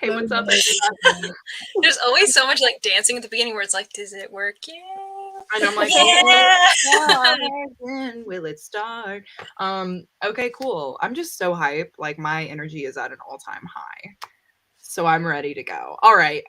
Hey, what's up? There's always so much like dancing at the beginning where it's like, does it work? Yeah. And I'm like, yeah. when will it start? Okay, cool. I'm just so hyped. Like my energy is at an all-time high. So I'm ready to go. All right.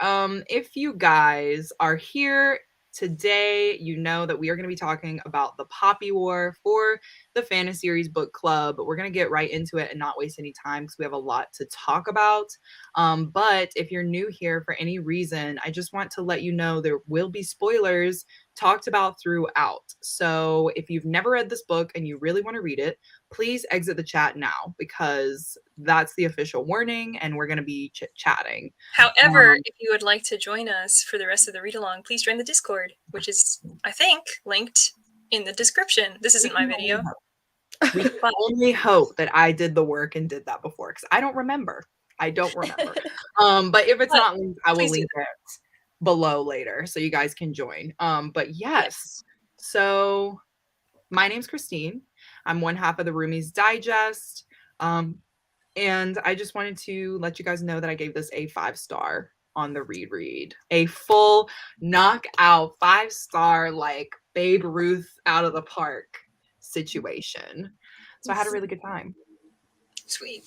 If you guys are here today, you know that we are going to be talking about the Poppy War for the fantaseries book club. But we're going to get right into it and not waste any time because we have a lot to talk about. But if you're new here for any reason, I just want to let you know there will be spoilers talked about throughout. So if you've never read this book and you really want to read it, please exit the chat now because that's the official warning and we're going to be chit-chatting. However, if you would like to join us for the rest of the read-along, please join the Discord, which is, I think, linked in the description. This isn't my video. We can only hope that I did the work and did that before because I don't remember. But if it's not linked, I will link it below later so you guys can join. But yes. So my name's Christine. I'm one half of the Roomies Digest. And I just wanted to let you guys know that I gave this a 5-star on the read. A full knockout 5-star, like Babe Ruth out of the park situation. So I had a really good time. Sweet.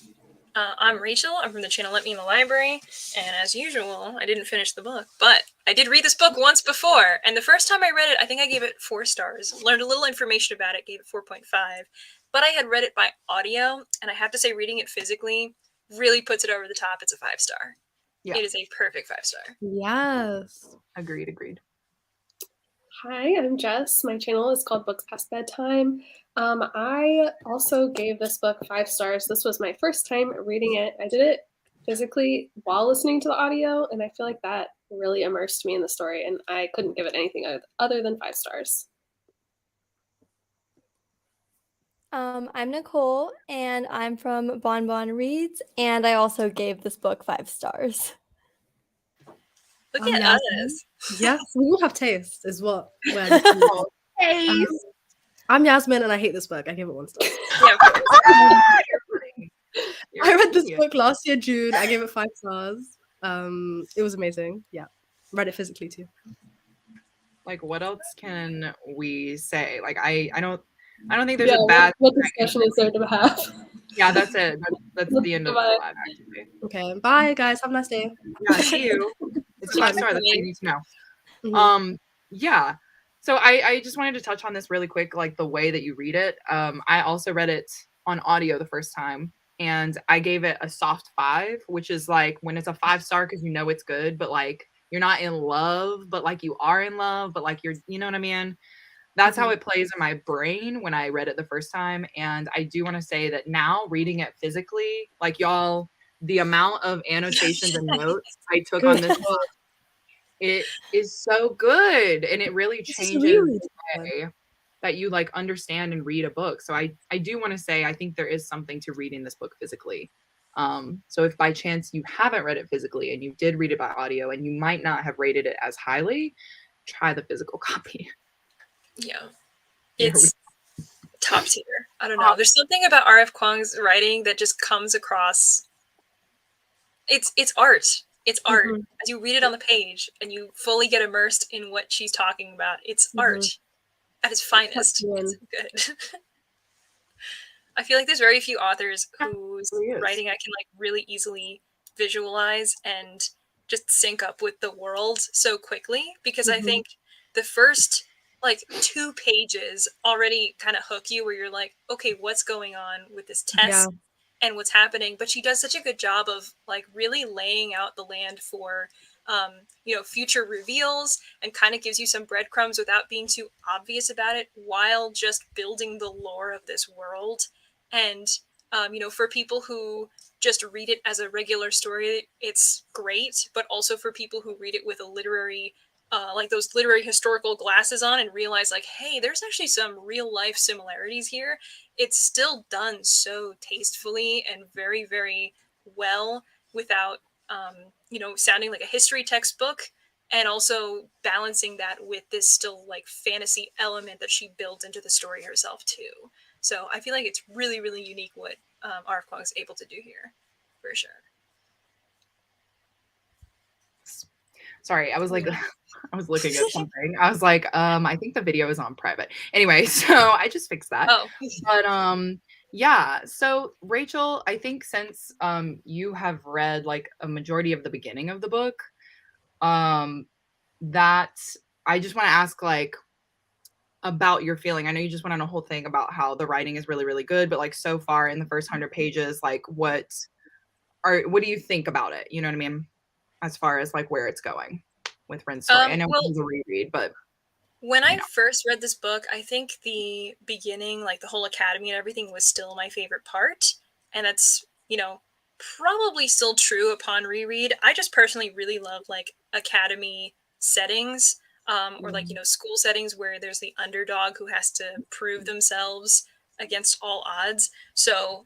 I'm Rachel. I'm from the channel Let Me in the Library. And as usual, I didn't finish the book, but I did read this book once before. And the first time I read it, I think I gave it 4 stars. Learned a little information about it, gave it 4.5. But I had read it by audio, and I have to say reading it physically really puts it over the top. It's a 5-star. Yeah. It is a perfect 5-star. Yes. Agreed. Hi, I'm Jess. My channel is called Books Past Bedtime. I also gave this book 5 stars. This was my first time reading it. I did it physically while listening to the audio, and I feel like that really immersed me in the story, and I couldn't give it anything other than 5 stars. I'm Nicole, and I'm from Bon Bon Reads, and I also gave this book 5 stars. Look at us. Yes, we all have taste, is what we're I'm Yasmin, and I hate this book. I gave it 1 star. Yeah, I read this book last year, June. I gave it 5 stars. It was amazing. Yeah, read it physically too. Like, what else can we say? Like, I don't think there's a bad. What discussion is there to have? Yeah, that's it. That's the end of the live, actually. Okay, bye guys. Have a nice day. Yeah, see you. It's 5 stars. That's what you need to know. Mm-hmm. Yeah. So I just wanted to touch on this really quick, like the way that you read it. I also read it on audio the first time, and I gave it a soft 5, which is like when it's a 5-star because you know it's good, but like you're not in love, but like you are in love, but like you know what I mean? That's how it plays in my brain when I read it the first time. And I do want to say that now reading it physically, like y'all, the amount of annotations and notes I took on this book, it is so good. And it really changes the way that you like understand and read a book. So I do want to say, I think there is something to reading this book physically. So if by chance you haven't read it physically and you did read it by audio and you might not have rated it as highly, try the physical copy. Yeah, it's top tier. I don't know. There's something about R.F. Kuang's writing that just comes across. It's art. It's art. As you read it on the page and you fully get immersed in what she's talking about, it's art at its finest. It's good. I feel like there's very few authors whose writing I can like really easily visualize and just sync up with the world so quickly, because I think the first like 2 pages already kind of hook you where you're like, okay, what's going on with this test and what's happening? But she does such a good job of like really laying out the land for, future reveals and kind of gives you some breadcrumbs without being too obvious about it while just building the lore of this world. And, for people who just read it as a regular story, it's great. But also for people who read it with a literary like those literary historical glasses on and realize like, hey, there's actually some real life similarities here. It's still done so tastefully and very, very well without, sounding like a history textbook, and also balancing that with this still like fantasy element that she built into the story herself too. So I feel like it's really, really unique what R.F. Kuang is able to do here, for sure. Sorry, I was like, I was looking at something. I was like, I think the video is on private. Anyway, so I just fixed that. Oh. But yeah. So Rachel, I think since you have read like a majority of the beginning of the book, that I just want to ask like about your feeling. I know you just went on a whole thing about how the writing is really, really good, but like so far in the first 100 pages, like what do you think about it? You know what I mean? As far as like where it's going with Ren's story. I know Well, it was a reread, but when I first read this book, I think the beginning, like the whole academy and everything, was still my favorite part. And that's, probably still true upon reread. I just personally really love like academy settings, or like, school settings where there's the underdog who has to prove themselves against all odds. So,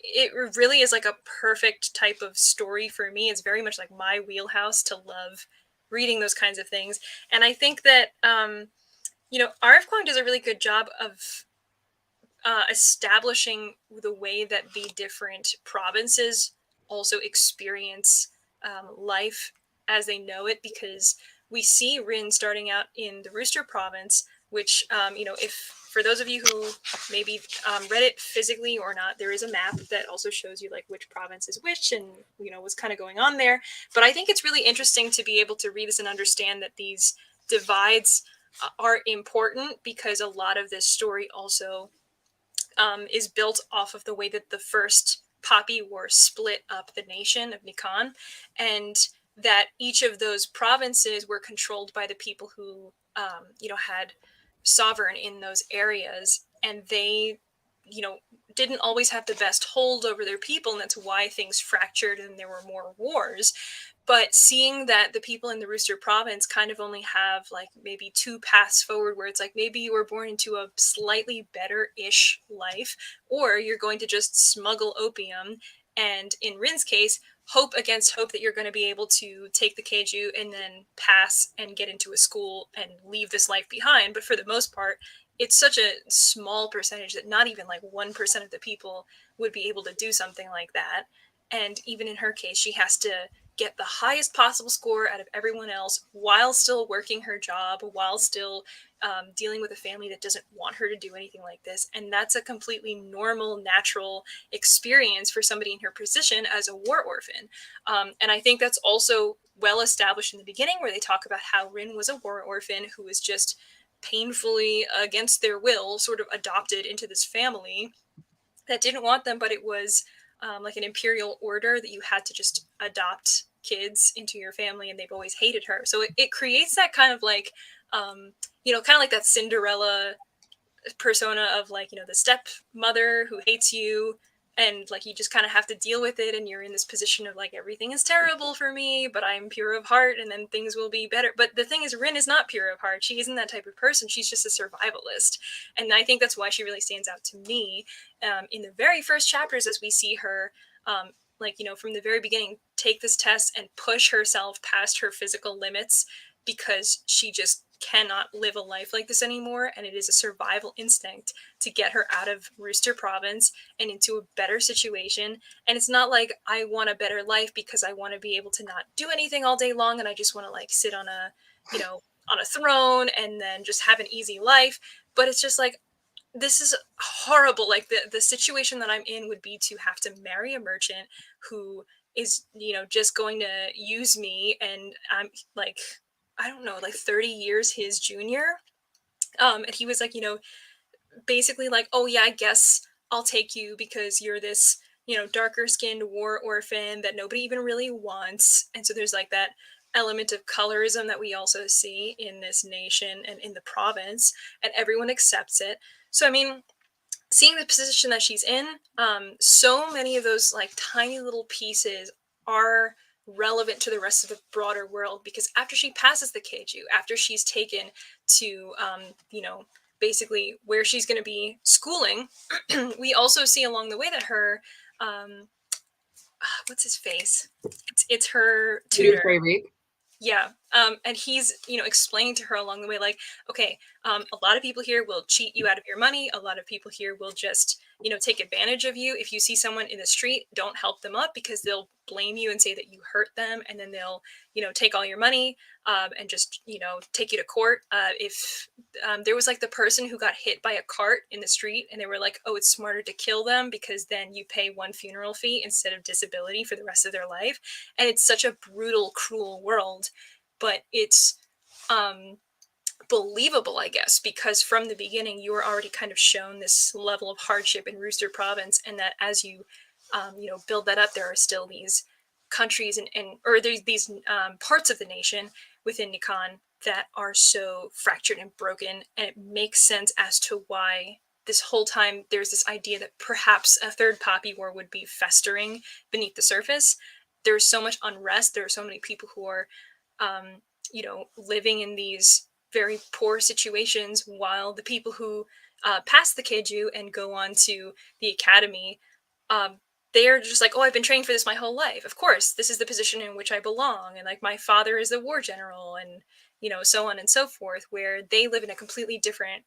it really is like a perfect type of story for me. It's very much like my wheelhouse to love reading those kinds of things. And I think that, R.F. Kuang does a really good job of establishing the way that the different provinces also experience life as they know it, because we see Rin starting out in the Rooster province, which, if for those of you who maybe read it physically or not, there is a map that also shows you like which province is which and, what's kind of going on there. But I think it's really interesting to be able to read this and understand that these divides are important, because a lot of this story also is built off of the way that the first Poppy War split up the nation of Nikan, and that each of those provinces were controlled by the people who, had sovereign in those areas, and they, didn't always have the best hold over their people, and that's why things fractured and there were more wars. But seeing that the people in the Rooster province kind of only have like maybe two paths forward, where it's like maybe you were born into a slightly better-ish life, or you're going to just smuggle opium, and in Rin's case, hope against hope that you're going to be able to take the Keiju and then pass and get into a school and leave this life behind. But for the most part, it's such a small percentage that not even like 1% of the people would be able to do something like that. And even in her case, she has to get the highest possible score out of everyone else while still working her job, while still dealing with a family that doesn't want her to do anything like this. And that's a completely normal, natural experience for somebody in her position as a war orphan. And I think that's also well established in the beginning, where they talk about how Rin was a war orphan who was just painfully against their will sort of adopted into this family that didn't want them, but it was like an imperial order that you had to just adopt kids into your family, and they've always hated her. So it creates that kind of like, kind of like that Cinderella persona of like, the stepmother who hates you, and like you just kind of have to deal with it, and you're in this position of like, everything is terrible for me, but I'm pure of heart, and then things will be better. But the thing is, Rin is not pure of heart. She isn't that type of person. She's just a survivalist, and I think that's why she really stands out to me in the very first chapters, as we see her from the very beginning take this test and push herself past her physical limits, because she just cannot live a life like this anymore, and it is a survival instinct to get her out of Rooster province and into a better situation. And it's not like I want a better life because I want to be able to not do anything all day long and I just want to like sit on a on a throne and then just have an easy life. But it's just like, this is horrible. Like the situation that I'm in would be to have to marry a merchant who is just going to use me, and I'm like, I don't know, like 30 years his junior. And he was like, basically like, oh yeah, I guess I'll take you because you're this, darker skinned war orphan that nobody even really wants. And so there's like that element of colorism that we also see in this nation and in the province, and everyone accepts it. So, I mean, seeing the position that she's in, so many of those like tiny little pieces are relevant to the rest of the broader world, because after she passes the Keiju, after she's taken to, basically where she's going to be schooling, we also see along the way that her, what's his face? It's her tutor. Yeah. And he's, explaining to her along the way, like, okay, a lot of people here will cheat you out of your money. A lot of people here will just, take advantage of you. If you see someone in the street, don't help them up because they'll blame you and say that you hurt them, and then they'll take all your money and just take you to court. If there was like the person who got hit by a cart in the street, and they were like, oh, it's smarter to kill them because then you pay one funeral fee instead of disability for the rest of their life. And it's such a brutal, cruel world, but it's believable, I guess, because from the beginning you were already kind of shown this level of hardship in Rooster Province, and that as you build that up, there are still these countries or there's these parts of the nation within Nikan that are so fractured and broken, and it makes sense as to why this whole time there's this idea that perhaps a third Poppy War would be festering beneath the surface. There's so much unrest. There are so many people who are living in these very poor situations, while the people who pass the Keiju and go on to the academy, they're just like, oh, I've been training for this my whole life. Of course, this is the position in which I belong. And like, my father is a war general, and, so on and so forth, where they live in a completely different,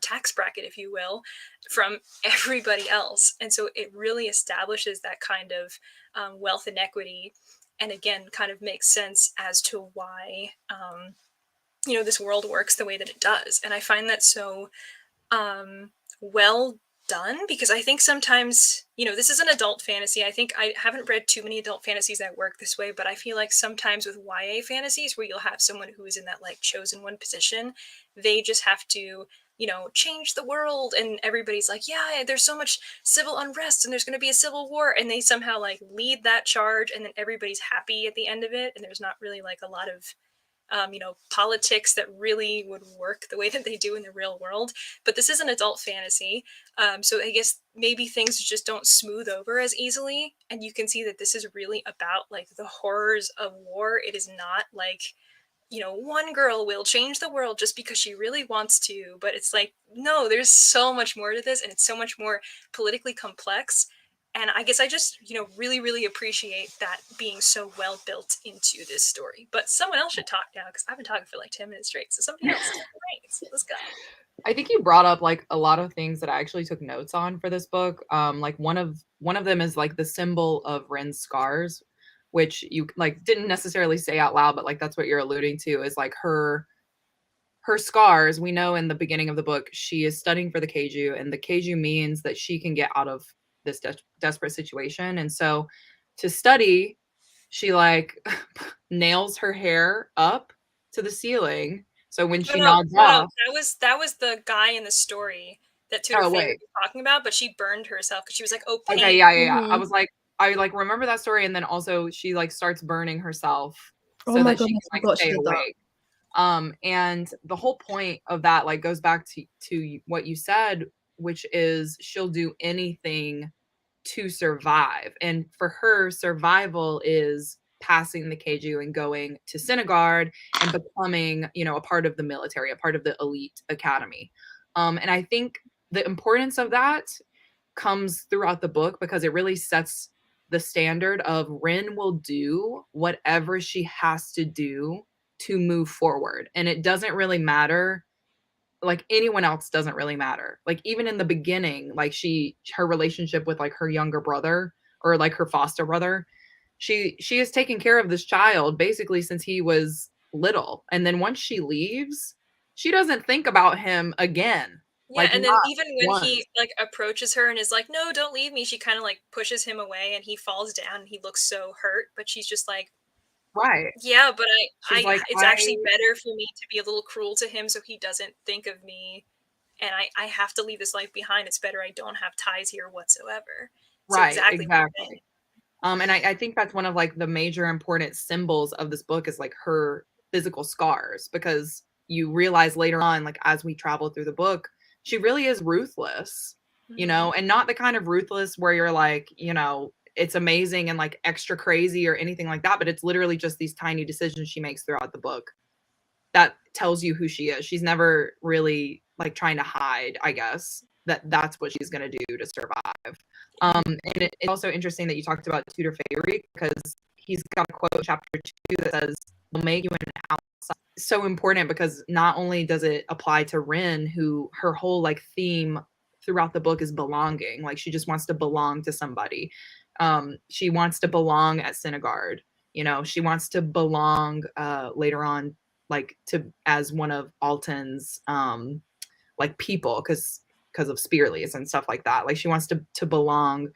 tax bracket, if you will, from everybody else. And so it really establishes that kind of wealth inequity. And again, kind of makes sense as to why, this world works the way that it does. And I find that so well done, because I think sometimes, this is an adult fantasy. I think I haven't read too many adult fantasies that work this way, but I feel like sometimes with YA fantasies, where you'll have someone who is in that like chosen one position, they just have to change the world, and everybody's like, yeah, there's so much civil unrest and there's going to be a civil war, and they somehow like lead that charge, and then everybody's happy at the end of it, and there's not really like a lot of politics that really would work the way that they do in the real world. But this is an adult fantasy, so I guess maybe things just don't smooth over as easily, and you can see that this is really about like the horrors of war. It is not like one girl will change the world just because she really wants to, but it's like, no, there's so much more to this, and it's so much more politically complex. And I guess I just, really, really appreciate that being so well built into this story. But someone else should talk now, because I've been talking for like 10 minutes straight. So somebody else, take the reins. Let's go. I think you brought up like a lot of things that I actually took notes on for this book. Like one of them is like the symbol of Ren's scars, which you like didn't necessarily say out loud, but like that's what you're alluding to, is like her scars. We know in the beginning of the book she is studying for the Keiju, and the Keiju means that she can get out of this desperate situation. And so to study, she like nails her hair up to the ceiling, so when she nods off. That was the guy in the story that Tudor Faye was talking about, but she burned herself because she was like, oh, pain. Okay, yeah. I was like, I like remember that story, and then also she like starts burning herself so that she can like stay awake. And the whole point of that like goes back to what you said, which is she'll do anything to survive. And for her, survival is passing the Keiju and going to Sinigard and becoming, a part of the military, a part of the elite academy. And I think the importance of that comes throughout the book, because it really sets the standard of Ren will do whatever she has to do to move forward. And it doesn't really matter. Like anyone else doesn't really matter. Like even in the beginning, like her relationship with like her younger brother, or like her foster brother, she is taking care of this child basically since he was little. And then once she leaves, she doesn't think about him again. Yeah, like, and then even when he like approaches her and is like, no, don't leave me, she kind of like pushes him away, and he falls down and he looks so hurt, but she's just like, right. Yeah, but it's actually better for me to be a little cruel to him so he doesn't think of me, and I have to leave this life behind. It's better I don't have ties here whatsoever. So right, exactly. And I think that's one of like the major important symbols of this book is like her physical scars, because you realize later on, like as we travel through the book, she really is ruthless, and not the kind of ruthless where you're like, it's amazing and like extra crazy or anything like that, but it's literally just these tiny decisions she makes throughout the book that tells you who she is. She's never really like trying to hide, I guess, that's what she's going to do to survive. And it's also interesting that you talked about Tudor Faye, because he's got a quote in chapter 2 that says, "We'll make you an outside." So important, because not only does it apply to Ren, who her whole like theme throughout the book is belonging. Like she just wants to belong to somebody. She wants to belong at Synagard. You know, she wants to belong later on, like as one of Alton's like people, because of Spearleys and stuff like that. Like she wants to belong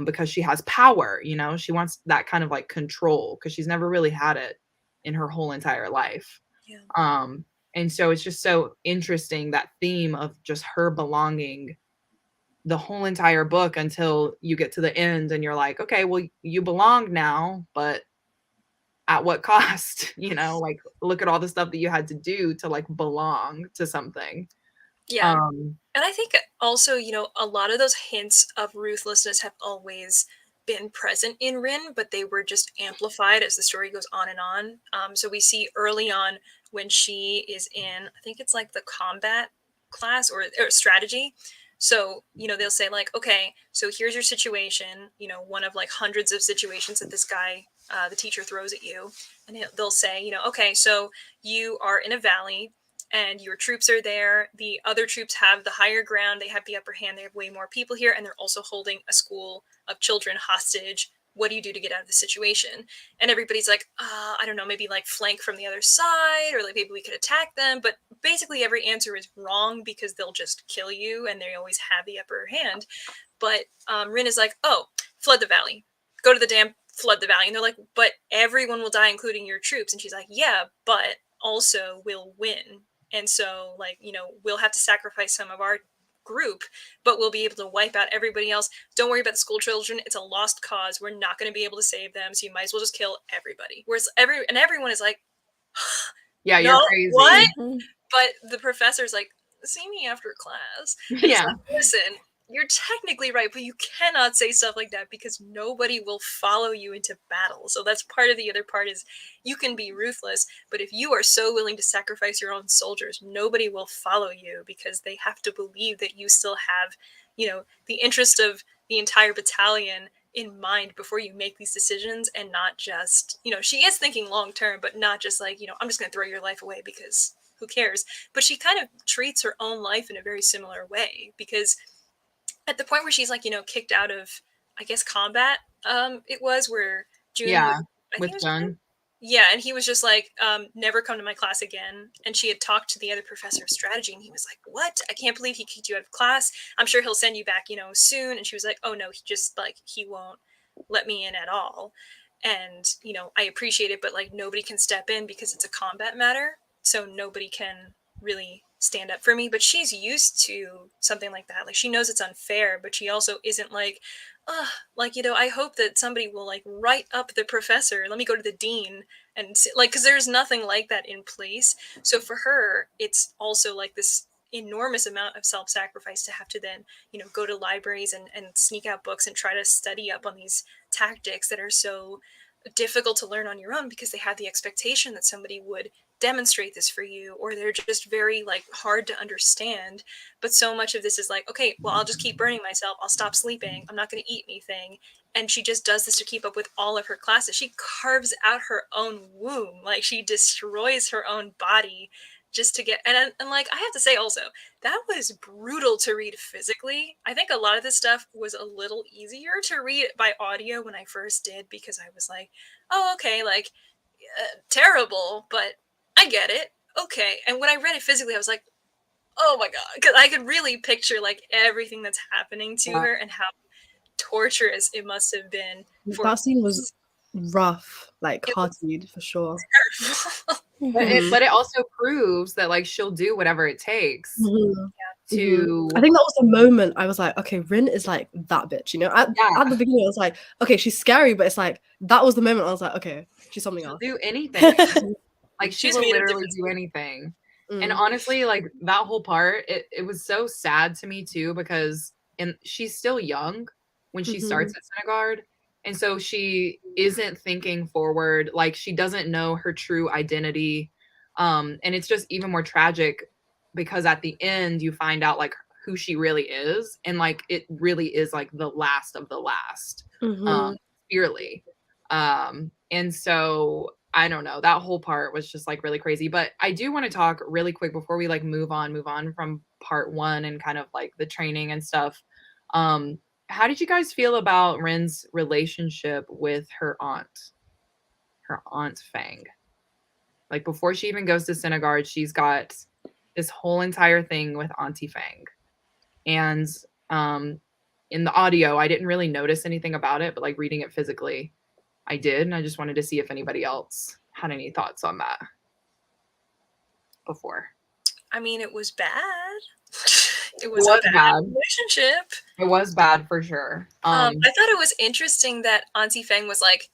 because she has power. You know, she wants that kind of like control because she's never really had it in her whole entire life. Yeah. And so it's just so interesting, that theme of just her belonging the whole entire book until you get to the end and you're like, okay, well, you belong now, but at what cost? You know, like look at all the stuff that you had to do to like belong to something. Yeah. And I think also, you know, a lot of those hints of ruthlessness have always been present in Rin, but they were just amplified as the story goes on and on. So we see early on when she is in, I think it's like the combat class or strategy. So, you know, they'll say like, okay, so here's your situation, you know, one of like hundreds of situations that this guy, the teacher throws at you. And they'll say, you know, okay, so you are in a valley and your troops are there. The other troops have the higher ground. They have the upper hand. They have way more people here. And they're also holding a school of children hostage. What do you do to get out of the situation? And everybody's like, I don't know, maybe like flank from the other side, or like maybe we could attack them. But basically every answer is wrong because they'll just kill you and they always have the upper hand. But Rin is like, oh, flood the valley. Go to the dam, flood the valley. And they're like, but everyone will die, including your troops. And she's like, yeah, but also we'll win. And so, like, you know, we'll have to sacrifice some of our group, but we'll be able to wipe out everybody else. Don't worry about the school children. It's a lost cause. We're not going to be able to save them. So you might as well just kill everybody. Whereas everyone is like, yeah, no, you're crazy. What? But the professor's like, see me after class. And yeah. Like, listen, you're technically right, but you cannot say stuff like that because nobody will follow you into battle. So that's part of the other part is you can be ruthless, but if you are so willing to sacrifice your own soldiers, nobody will follow you because they have to believe that you still have, you know, the interest of the entire battalion in mind before you make these decisions, and not just, you know, she is thinking long term, but not just like, you know, I'm just going to throw your life away because who cares? But she kind of treats her own life in a very similar way because at the point where she's like, you know, kicked out of, I guess, combat, it was where June, yeah, with Jung. Yeah, and he was just like, never come to my class again. And she had talked to the other professor of strategy, and he was like, what? I can't believe he kicked you out of class. I'm sure he'll send you back, you know, soon. And she was like, oh no, he just like, he won't let me in at all. And, you know, I appreciate it, but like nobody can step in because it's a combat matter. So nobody can really stand up for me. But she's used to something like that. Like she knows it's unfair, but she also isn't like, like, you know, I hope that somebody will like write up the professor. Let me go to the dean and like, because there's nothing like that in place. So for her, it's also like this enormous amount of self-sacrifice to have to then, you know, go to libraries and sneak out books and try to study up on these tactics that are so difficult to learn on your own because they have the expectation that somebody would demonstrate this for you, or they're just very like hard to understand. But so much of this is like, okay, well, I'll just keep burning myself, I'll stop sleeping, I'm not going to eat anything. And she just does this to keep up with all of her classes. She carves out her own womb, like she destroys her own body just to get, and like I have to say also, that was brutal to read physically. I think a lot of this stuff was a little easier to read by audio when I first did, because I was like, oh, okay, like terrible, but I get it. Okay. And when I read it physically, I was like, oh my God. Because I could really picture like everything that's happening to her and how torturous it must have been. That scene was rough, like hearted for sure. But it also proves that like she'll do whatever it takes to. I think that was the moment I was like, okay, Rin is like that bitch, you know. At the beginning, I was like, okay, she's scary, but it's like that was the moment I was like, okay, she's something else. Do anything. Like she will literally do anything. And honestly, like that whole part, it was so sad to me too, because she's still young when she starts at Synagard. And so she isn't thinking forward. Like she doesn't know her true identity. And it's just even more tragic because at the end you find out like who she really is. And like it really is like the last of the last, Spearley. And so I don't know. That whole part was just like really crazy. But I do want to talk really quick before we like move on from part 1 and kind of like the training and stuff. How did you guys feel about Rin's relationship with her Aunt Fang? Like before she even goes to Synagard, she's got this whole entire thing with Auntie Fang. And in the audio, I didn't really notice anything about it, but like reading it physically, I did. And I just wanted to see if anybody else had any thoughts on that before. I mean, it was bad. It was a bad relationship. It was bad for sure. I thought it was interesting that Auntie Fang was like,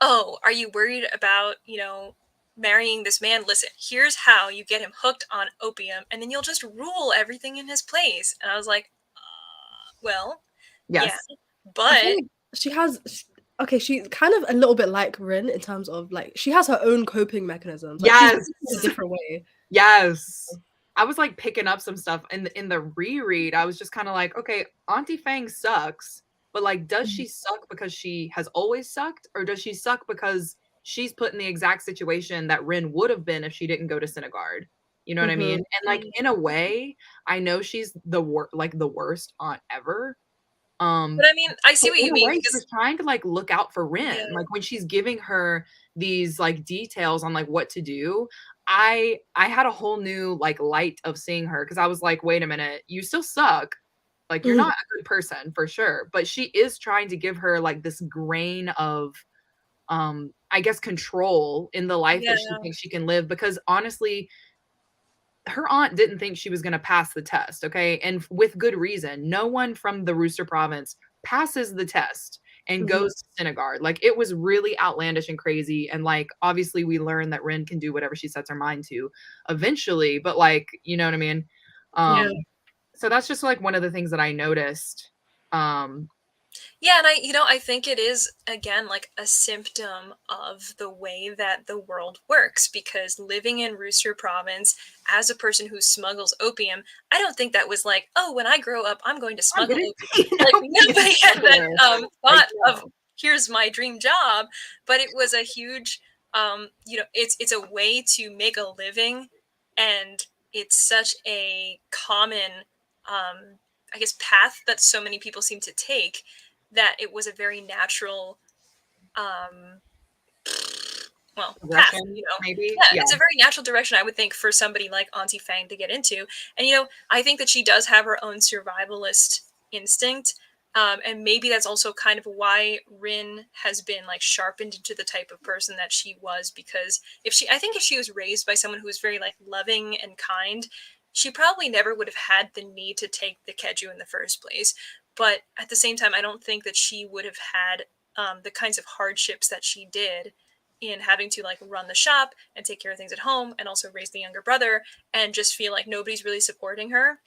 oh, are you worried about, marrying this man? Listen, here's how you get him hooked on opium, and then you'll just rule everything in his place. And I was like, well, yes. Yeah, but she has... Okay, she's kind of a little bit like Rin in terms of like she has her own coping mechanisms. Like, yes, in a different way. Yes, I was like picking up some stuff in the reread. I was just kind of like, okay, Auntie Fang sucks, but like, does she suck because she has always sucked, or does she suck because she's put in the exact situation that Rin would have been if she didn't go to Synagard? You know what I mean? And like in a way, I know she's the worst aunt ever. But I mean, I see what you mean. She's trying to like look out for Rin. Like when she's giving her these like details on like what to do, I had a whole new like light of seeing her, because I was like, wait a minute, you still suck. Like you're not a good person for sure. But she is trying to give her like this grain of I guess control in the life that she thinks she can live, because honestly, her aunt didn't think she was going to pass the test, okay? And with good reason. No one from the Rooster Province passes the test and goes to Synagard. Like, it was really outlandish and crazy. And, like, obviously we learn that Rin can do whatever she sets her mind to eventually. But, like, you know what I mean? So that's just, like, one of the things that I noticed. Yeah, and I think it is, again, like a symptom of the way that the world works, because living in Rooster Province as a person who smuggles opium, I don't think that was like, oh, when I grow up, I'm going to smuggle opium. Like, nobody had that thought of, here's my dream job, but it was a huge, it's a way to make a living, and it's such a common, I guess, path that so many people seem to take, that it was a very natural, path, maybe? Yeah, it's a very natural direction, I would think, for somebody like Auntie Fang to get into. And, I think that she does have her own survivalist instinct. And maybe that's also kind of why Rin has been like sharpened into the type of person that she was, because if she was raised by someone who was very like loving and kind, she probably never would have had the need to take the keju in the first place. But at the same time, I don't think that she would have had the kinds of hardships that she did in having to like run the shop and take care of things at home, and also raise the younger brother, and just feel like nobody's really supporting her.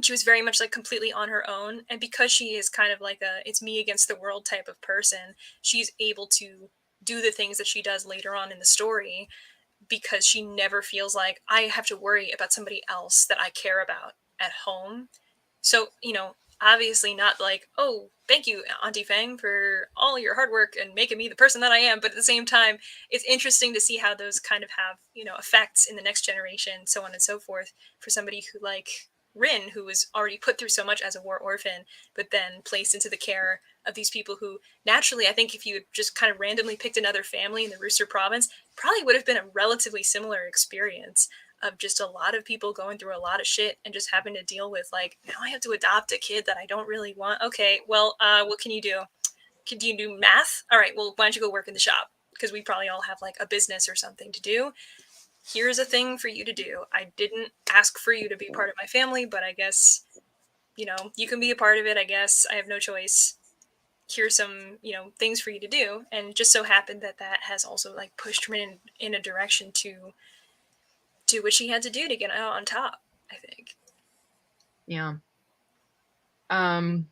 She was very much like completely on her own. And because she is kind of like it's me against the world type of person, she's able to do the things that she does later on in the story, because she never feels like I have to worry about somebody else that I care about at home. So, obviously not like, oh, thank you, Auntie Fang, for all your hard work and making me the person that I am. But at the same time, it's interesting to see how those kind of have, effects in the next generation, so on and so forth, for somebody who like Rin, who was already put through so much as a war orphan, but then placed into the care of these people who naturally, I think if you had just kind of randomly picked another family in the Rooster Province, probably would have been a relatively similar experience of just a lot of people going through a lot of shit and just having to deal with like, now I have to adopt a kid that I don't really want. Okay, well, what can you do? Can you do math? All right, well, why don't you go work in the shop? Because we probably all have like a business or something to do. Here's a thing for you to do. I didn't ask for you to be part of my family, but I guess, you can be a part of it. I guess I have no choice. Here's some, things for you to do. And just so happened that has also like pushed Rin in a direction to do what she had to do to get out on top, I think. Yeah. I'm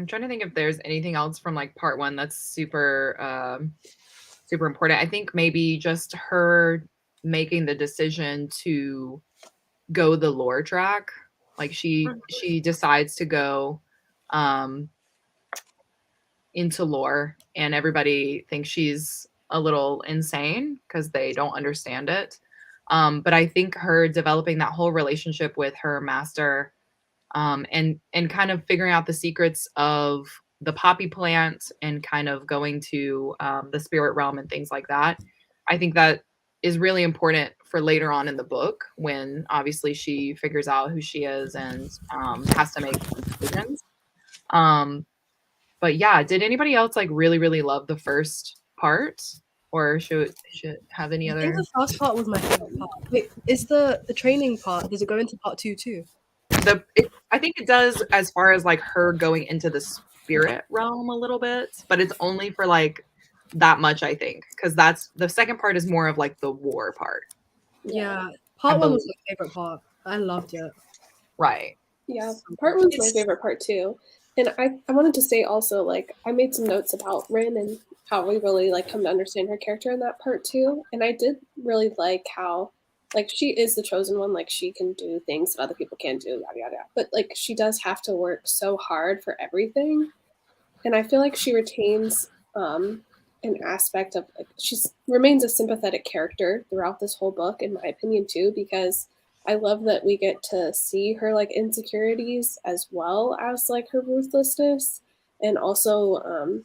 trying to think if there's anything else from like part 1 that's super super important. I think maybe just her making the decision to go the lore track. Like she decides to go into lore, and everybody thinks she's a little insane because they don't understand it. But I think her developing that whole relationship with her master, and kind of figuring out the secrets of the poppy plant and kind of going to the spirit realm and things like that. I think that is really important for later on in the book when obviously she figures out who she is and has to make decisions. But yeah, did anybody else like really love the first part, or should have any I other? think the first part was my favorite part. Wait, is the training part? Does it go into part 2 too? I think it does as far as like her going into the spirit realm a little bit, but it's only for like that much, I think, because that's the second part is more of like the war part. Yeah, part 1 was my favorite part. I loved it. Right. Yeah, part 1's my favorite part too. And I wanted to say also, like, I made some notes about Rin and how we really like come to understand her character in that part too. And I did really like how, like, she is the chosen one. Like, she can do things that other people can't do, yada yada. But like, she does have to work so hard for everything. And I feel like she retains an aspect of, like, she remains a sympathetic character throughout this whole book, in my opinion too, because I love that we get to see her like insecurities as well as like her ruthlessness, and also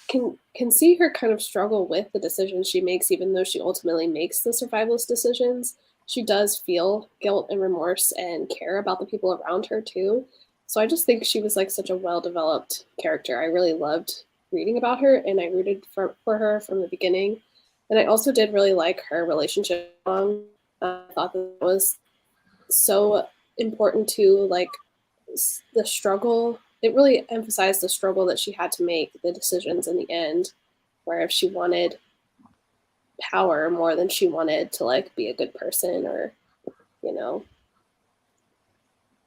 can see her kind of struggle with the decisions she makes, even though she ultimately makes the survivalist decisions. She does feel guilt and remorse and care about the people around her too. So I just think she was like such a well-developed character. I really loved reading about her, and I rooted for her from the beginning. And I also did really like her relationship with Kuang. I thought that was so important to like the struggle. It really emphasized the struggle that she had to make the decisions in the end, where if she wanted power more than she wanted to like be a good person, or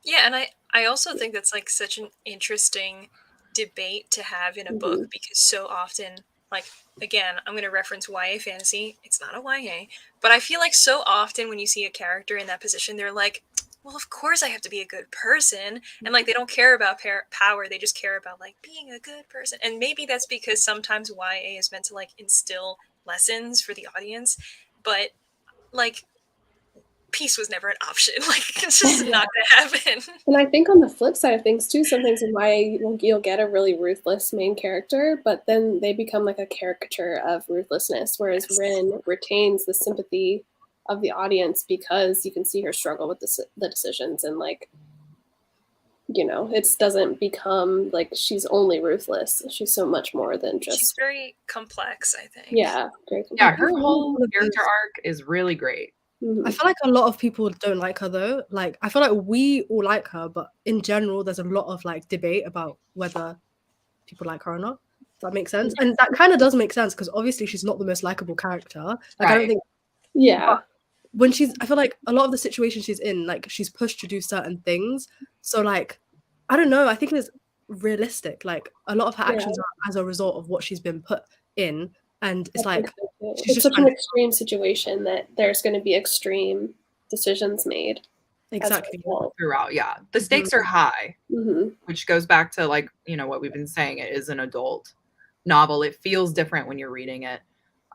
Yeah, and I also think that's like such an interesting debate to have in a book, because so often, like, again, I'm going to reference YA fantasy. It's not a YA, but I feel like so often when you see a character in that position, they're like, well, of course I have to be a good person. And like, they don't care about power. They just care about like being a good person. And maybe that's because sometimes YA is meant to like instill lessons for the audience, but like, peace was never an option. Like, it's just not gonna happen. And I think on the flip side of things too, sometimes in YA you'll get a really ruthless main character, but then they become like a caricature of ruthlessness, whereas Rin retains the sympathy of the audience because you can see her struggle with the decisions, and like, it doesn't become like she's only ruthless. She's so much more than just. She's very complex, I think. Yeah, very complex. Yeah, her whole character arc is really great. I feel like a lot of people don't like her though. Like, I feel like we all like her, but in general, there's a lot of like debate about whether people like her or not. Does that make sense? And that kind of does make sense, because obviously she's not the most likable character. Like, right. I don't think. Yeah. When I feel like a lot of the situations she's in, like, she's pushed to do certain things. So like, I don't know. I think it's realistic. Like, a lot of her actions are as a result of what she's been put in. And it's like, it's such an extreme situation that there's going to be extreme decisions made. Exactly. Throughout, yeah. The stakes are high, which goes back to like, what we've been saying. It is an adult novel. It feels different when you're reading it.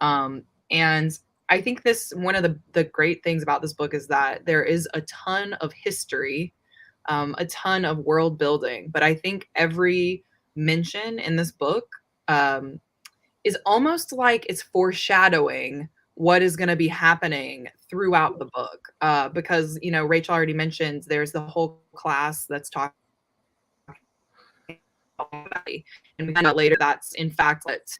And I think one of the great things about this book is that there is a ton of history, a ton of world building. But I think every mention in this book is almost like it's foreshadowing what is going to be happening throughout the book. Because, Rachel already mentioned there's the whole class that's talking about it. And we find out later that's in fact what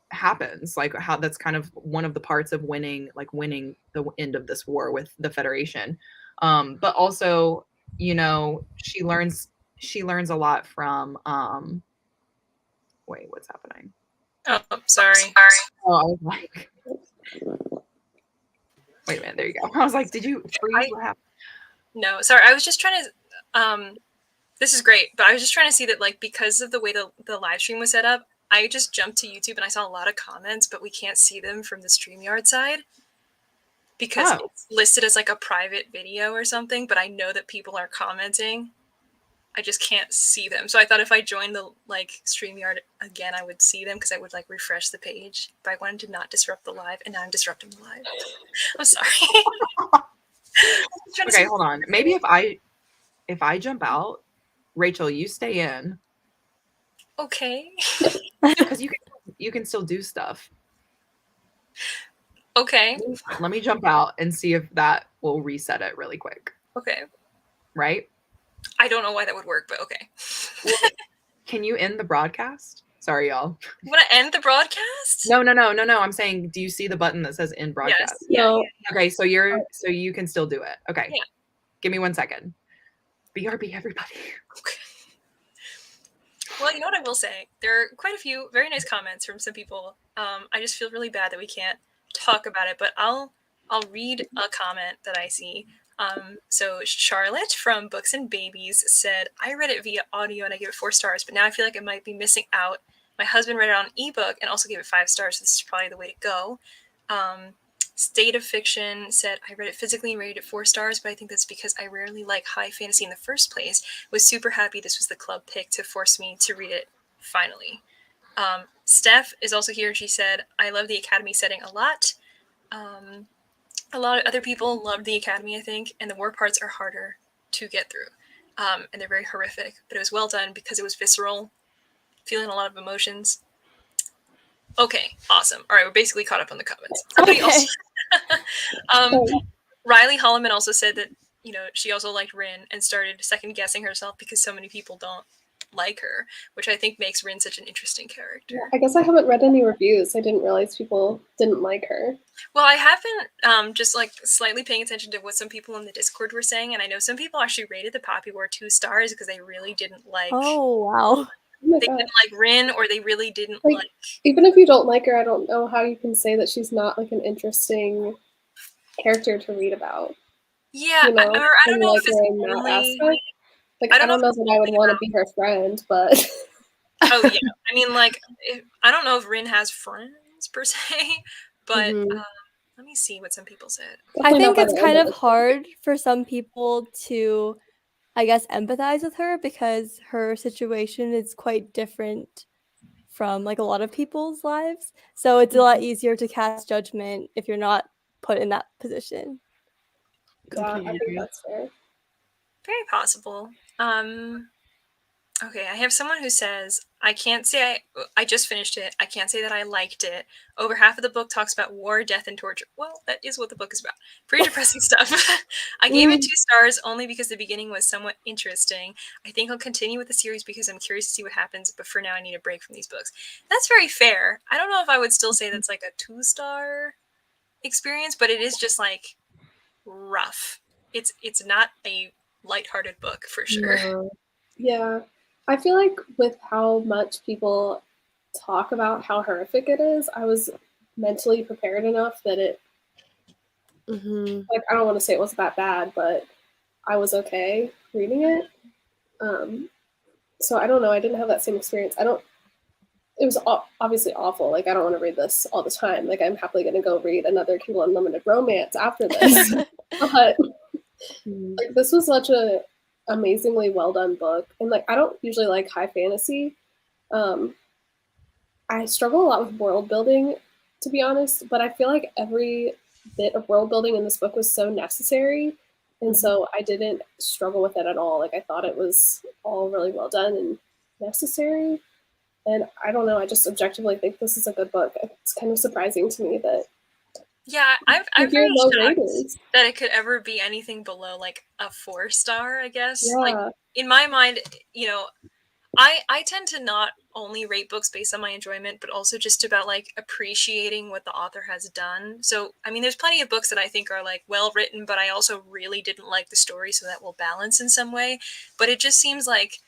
happens, like how that's kind of one of the parts of winning the end of this war with the Federation. But also, she learns a lot from wait, what's happening? Oh, sorry. Oh, I was like, wait a minute, there you go. I was like, did you freeze? What happened? No, sorry. I was just trying to, this is great, but I was just trying to see that, like, because of the way the live stream was set up, I just jumped to YouTube and I saw a lot of comments, but we can't see them from the StreamYard side because it's listed as like a private video or something, but I know that people are commenting. I just can't see them. So I thought if I joined the like StreamYard again, I would see them because I would like refresh the page. But I wanted to not disrupt the live, and now I'm disrupting the live. I'm sorry. Okay, hold on. Maybe if I jump out, Rachel, you stay in. Okay. Because you can still do stuff. Okay. Let me jump out and see if that will reset it really quick. Okay. Right? I don't know why that would work, but okay. Well, can you end the broadcast? Sorry, y'all. You want to end the broadcast? No. I'm saying, do you see the button that says end broadcast? Yes. Yeah. No. Okay, so you can still do it. Okay. Yeah. Give me 1 second. BRB, everybody. Okay. Well, you know what I will say? There are quite a few very nice comments from some people. I just feel really bad that we can't talk about it, but I'll read a comment that I see. So Charlotte from Books and Babies said, I read it via audio and I gave it 4 stars, but now I feel like it might be missing out. My husband read it on ebook and also gave it 5 stars. So this is probably the way to go. State of Fiction said, I read it physically and rated it 4 stars, but I think that's because I rarely like high fantasy in the first place. Was super happy this was the club pick to force me to read it finally. Steph is also here. She said, I love the Academy setting a lot. A lot of other people loved the Academy, I think, and the war parts are harder to get through. And they're very horrific, but it was well done because it was visceral, feeling a lot of emotions. Okay, awesome. All right, we're basically caught up on the comments. Somebody else. Riley Holloman also said that, you know, she also liked Rin and started second guessing herself because so many people don't like her, which I think makes Rin such an interesting character. I guess I haven't read any reviews. I didn't realize people didn't like her. Well, I have been just like slightly paying attention to what some people in the Discord were saying, and I know some people actually rated the Poppy War 2 stars because they really didn't like. Oh wow. Oh they didn't like Rin, or they really didn't like. Even if you don't like her, I don't know how you can say that she's not like an interesting character to read about. Yeah, you know, or I don't know if it's in that aspect. Like, I don't know that I would want to be her friend, but. Oh yeah, I mean, like, I don't know if Rin has friends per se, but let me see what some people said. I think it's kind of hard for some people to, I guess, empathize with her because her situation is quite different from like a lot of people's lives. So it's a lot easier to cast judgment if you're not put in that position. Yeah, I think that's fair. Very possible. Okay, I have someone who says, I can't say I just finished it. I can't say that I liked it. Over half of the book talks about war, death, and torture. Well, that is what the book is about. Pretty depressing stuff. I gave it 2 stars only because the beginning was somewhat interesting. I think I'll continue with the series because I'm curious to see what happens, but for now I need a break from these books. That's very fair. I don't know if I would still say that's like a 2-star experience, but it is just like rough. It's not a lighthearted book for sure. No. Yeah. I feel like with how much people talk about how horrific it is, I was mentally prepared enough that it, like, I don't want to say it was that bad, but I was okay reading it. So I don't know. I didn't have that same experience. It was obviously awful. Like, I don't want to read this all the time. Like, I'm happily going to go read another Kindle Unlimited romance after this. But like, this was such a amazingly well done book, and like, I don't usually like high fantasy. I struggle a lot with world building, to be honest, but I feel like every bit of world building in this book was so necessary, and so I didn't struggle with it at all. Like, I thought it was all really well done and necessary, and I don't know, I just objectively think this is a good book. It's kind of surprising to me that I'm very shocked that it could ever be anything below like a 4-star, I guess. Yeah. Like, in my mind, you know, I tend to not only rate books based on my enjoyment, but also just about like appreciating what the author has done. So, I mean, there's plenty of books that I think are like well written, but I also really didn't like the story, so that will balance in some way. But it just seems like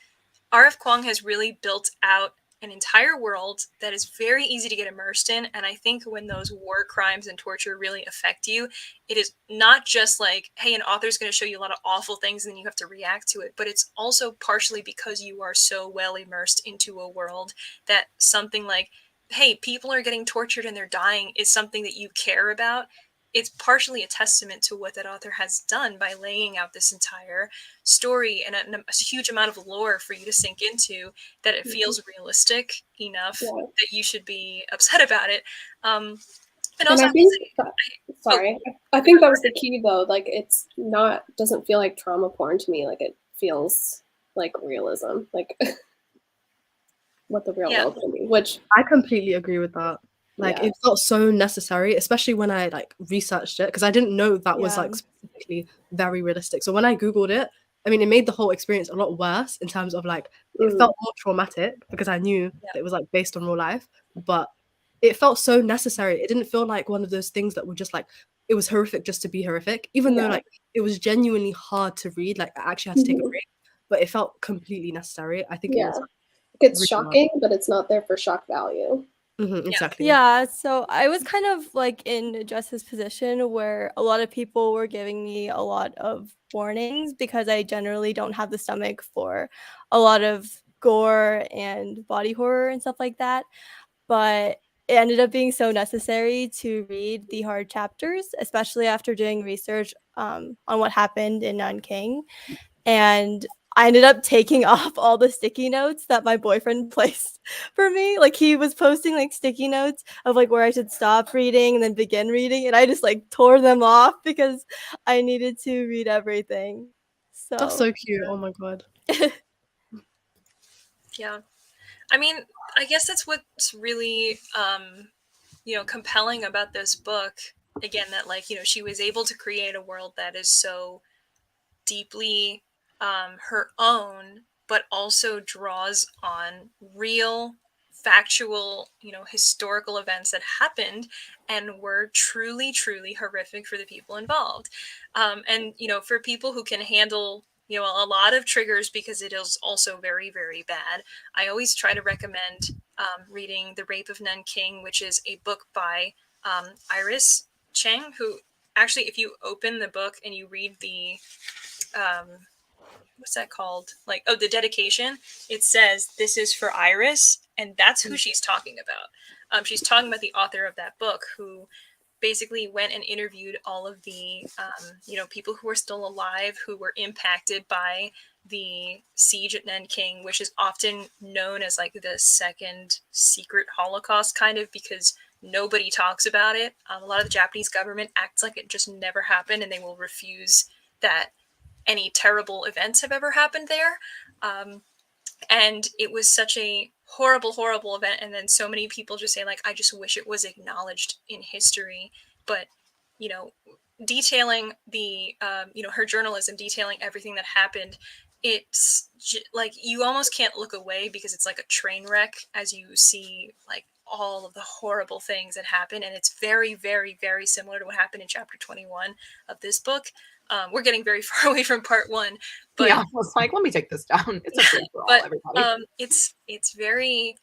R.F. Kuang has really built out an entire world that is very easy to get immersed in. And I think when those war crimes and torture really affect you, it is not just like, hey, an author's going to show you a lot of awful things and then you have to react to it. But it's also partially because you are so well immersed into a world that something like, hey, people are getting tortured and they're dying is something that you care about. it's partially a testament to what that author has done by laying out this entire story and a huge amount of lore for you to sink into, that it feels realistic enough that you should be upset about it. And also, I think I think that was the key though. Like, it's not, doesn't feel like trauma porn to me. Like, it feels like realism, like what the real world can be, which I completely agree with that. Like, it felt so necessary, especially when I like researched it, because I didn't know that was like specifically very realistic. So when I Googled it, I mean, it made the whole experience a lot worse in terms of like, it felt more traumatic because I knew that it was like based on real life, but it felt so necessary. It didn't feel like one of those things that were just like, it was horrific just to be horrific, even though like it was genuinely hard to read. Like, I actually had to take a break, but it felt completely necessary. I think it was. It's really shocking, but it's not there for shock value. Exactly. Yeah, so I was kind of like in Jess's position where a lot of people were giving me a lot of warnings because I generally don't have the stomach for a lot of gore and body horror and stuff like that. But it ended up being so necessary to read the hard chapters, especially after doing research on what happened in Nanking. And I ended up taking off all the sticky notes that my boyfriend placed for me. Like, he was posting like sticky notes of like where I should stop reading and then begin reading, and I just like tore them off because I needed to read everything. So that's so cute. Oh my god. Yeah. I mean, I guess that's what's really compelling about this book. Again, that like, she was able to create a world that is so deeply her own, but also draws on real, factual, historical events that happened and were truly, truly horrific for the people involved. And, for people who can handle, a lot of triggers because it is also very, very bad, I always try to recommend reading The Rape of Nanking, which is a book by Iris Chang, who actually, if you open the book and you read the what's that called? Like, the dedication. It says, "This is for Iris," and that's who she's talking about. She's talking about the author of that book, who basically went and interviewed all of the, people who are still alive who were impacted by the siege at Nanking, which is often known as like the second secret Holocaust, kind of, because nobody talks about it. A lot of the Japanese government acts like it just never happened, and they will refuse that any terrible events have ever happened there. And it was such a horrible, horrible event. And then so many people just say, like, I just wish it was acknowledged in history. But, detailing the, her journalism, detailing everything that happened, it's like you almost can't look away because it's like a train wreck as you see, like, all of the horrible things that happen. And it's very, very, very similar to what happened in chapter 21 of this book. We're getting very far away from part one, but I was like, let me take this down. It's a free for all, everybody. It's very,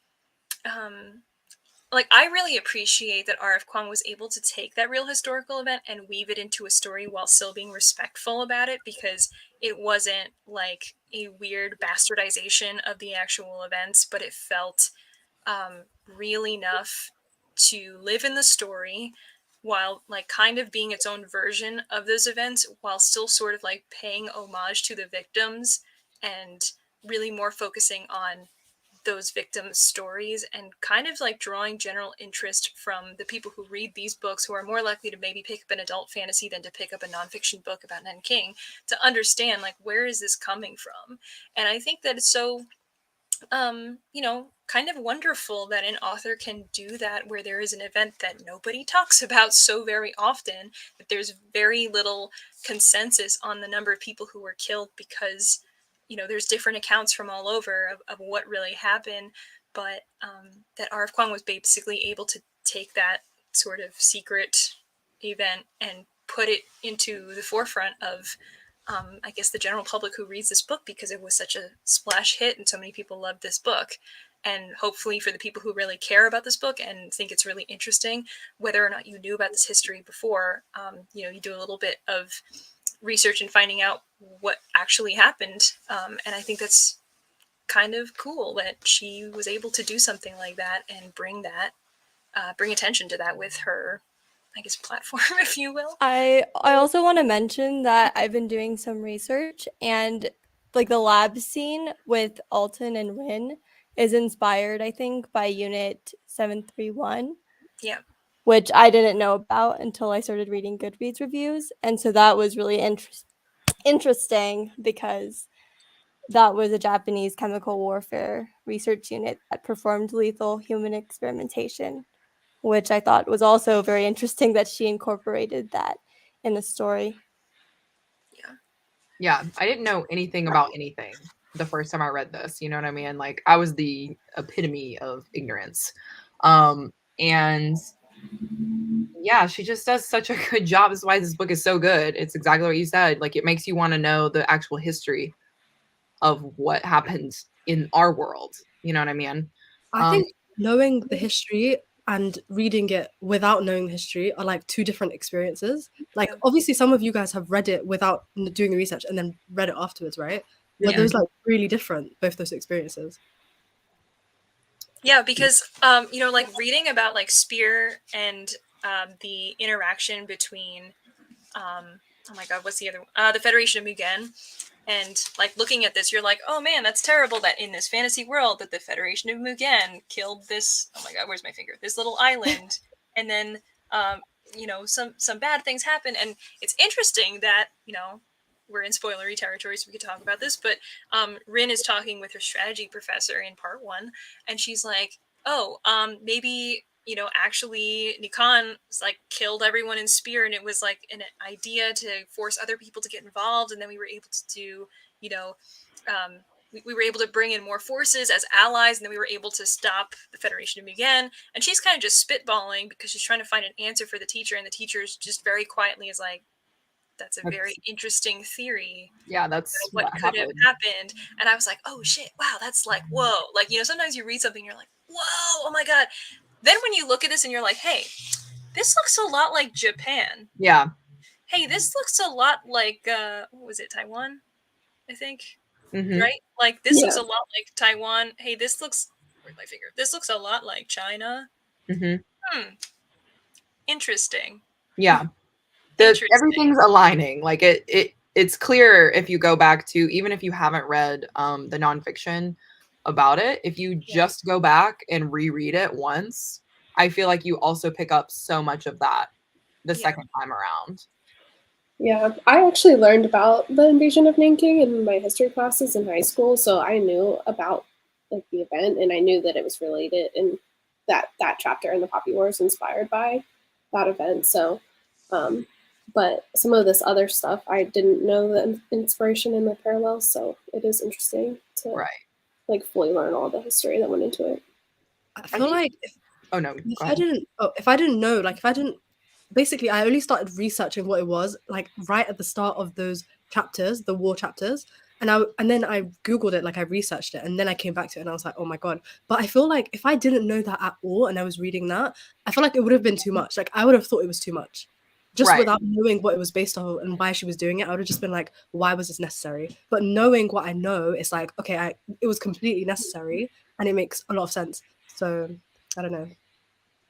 like, I really appreciate that R.F. Kuang was able to take that real historical event and weave it into a story while still being respectful about it, because it wasn't like a weird bastardization of the actual events, but it felt real enough to live in the story while like kind of being its own version of those events, while still sort of like paying homage to the victims and really more focusing on those victims' stories and kind of like drawing general interest from the people who read these books, who are more likely to maybe pick up an adult fantasy than to pick up a nonfiction book about Nanking, to understand like, where is this coming from? And I think that it's so kind of wonderful that an author can do that, where there is an event that nobody talks about so very often, that there's very little consensus on the number of people who were killed, because there's different accounts from all over of what really happened, but that R.F. Kuang was basically able to take that sort of secret event and put it into the forefront of I guess the general public who reads this book, because it was such a splash hit and so many people loved this book. And hopefully for the people who really care about this book and think it's really interesting, whether or not you knew about this history before, you do a little bit of research and finding out what actually happened. And I think that's kind of cool that she was able to do something like that and bring attention to that with her I guess, platform, if you will. I also want to mention that I've been doing some research, and like the lab scene with Alton and Rin is inspired, I think, by Unit 731. Yeah. Which I didn't know about until I started reading Goodreads reviews. And so that was really interesting because that was a Japanese chemical warfare research unit that performed lethal human experimentation, which I thought was also very interesting that she incorporated that in the story. Yeah, I didn't know anything about anything the first time I read this. You know what I mean? Like, I was the epitome of ignorance. And yeah, she just does such a good job. That's why this book is so good. It's exactly what you said. Like, it makes you want to know the actual history of what happened in our world. You know what I mean? I think knowing the history and reading it without knowing the history are like two different experiences. Like, obviously, some of you guys have read it without doing the research and then read it afterwards, right? But those like really different, both those experiences. Yeah, because you know, like reading about like Spear and the interaction between oh my god, what's the other one? The Federation of Mugen, and like looking at this, you're like, oh man, that's terrible that in this fantasy world that the Federation of Mugen killed this, oh my god, where's my finger? This little island, and then you know, some bad things happen, and it's interesting that, you know, we're in spoilery territory, so we could talk about this, but Rin is talking with her strategy professor in part 1, and she's like, oh, maybe, you know, actually Nikan like killed everyone in Spear, and it was like an idea to force other people to get involved, and then we were able to do, you know, we were able to bring in more forces as allies, and then we were able to stop the Federation of Mugen. And she's kind of just spitballing because she's trying to find an answer for the teacher, and the teacher's just very quietly is like, that's a very interesting theory. Yeah, that's what could have happened. And I was like, oh shit, wow, that's like, whoa. Like, you know, sometimes you read something, you're like, whoa, oh my god. Then when you look at this and you're like, hey, this looks a lot like Japan. Yeah. Hey, this looks a lot like what was it, Taiwan? I think. Mm-hmm. Right? Like this looks a lot like Taiwan. Hey, this looks, where's my finger? This looks a lot like China. Mm-hmm. Interesting. Yeah. Everything's aligning. Like it's clear if you go back to, even if you haven't read the nonfiction about it, if you just go back and reread it once, I feel like you also pick up so much of that the second time around. Yeah, I actually learned about the invasion of Nanking in my history classes in high school, so I knew about like the event, and I knew that it was related, and that chapter in the Poppy War is inspired by that event. So, but some of this other stuff, I didn't know the inspiration and the parallels, so it is interesting to like fully learn all the history that went into it. I feel like if I didn't know, like if I didn't, basically I only started researching what it was like right at the start of those chapters, the war chapters, and then I googled it, like I researched it, and then I came back to it and I was like, oh my god. But I feel like if I didn't know that at all and I was reading that, I feel like it would have been too much. Like I would have thought it was too much. Just without knowing what it was based on and why she was doing it, I would have just been like, why was this necessary? But knowing what I know, it's like, okay, it was completely necessary and it makes a lot of sense. So I don't know.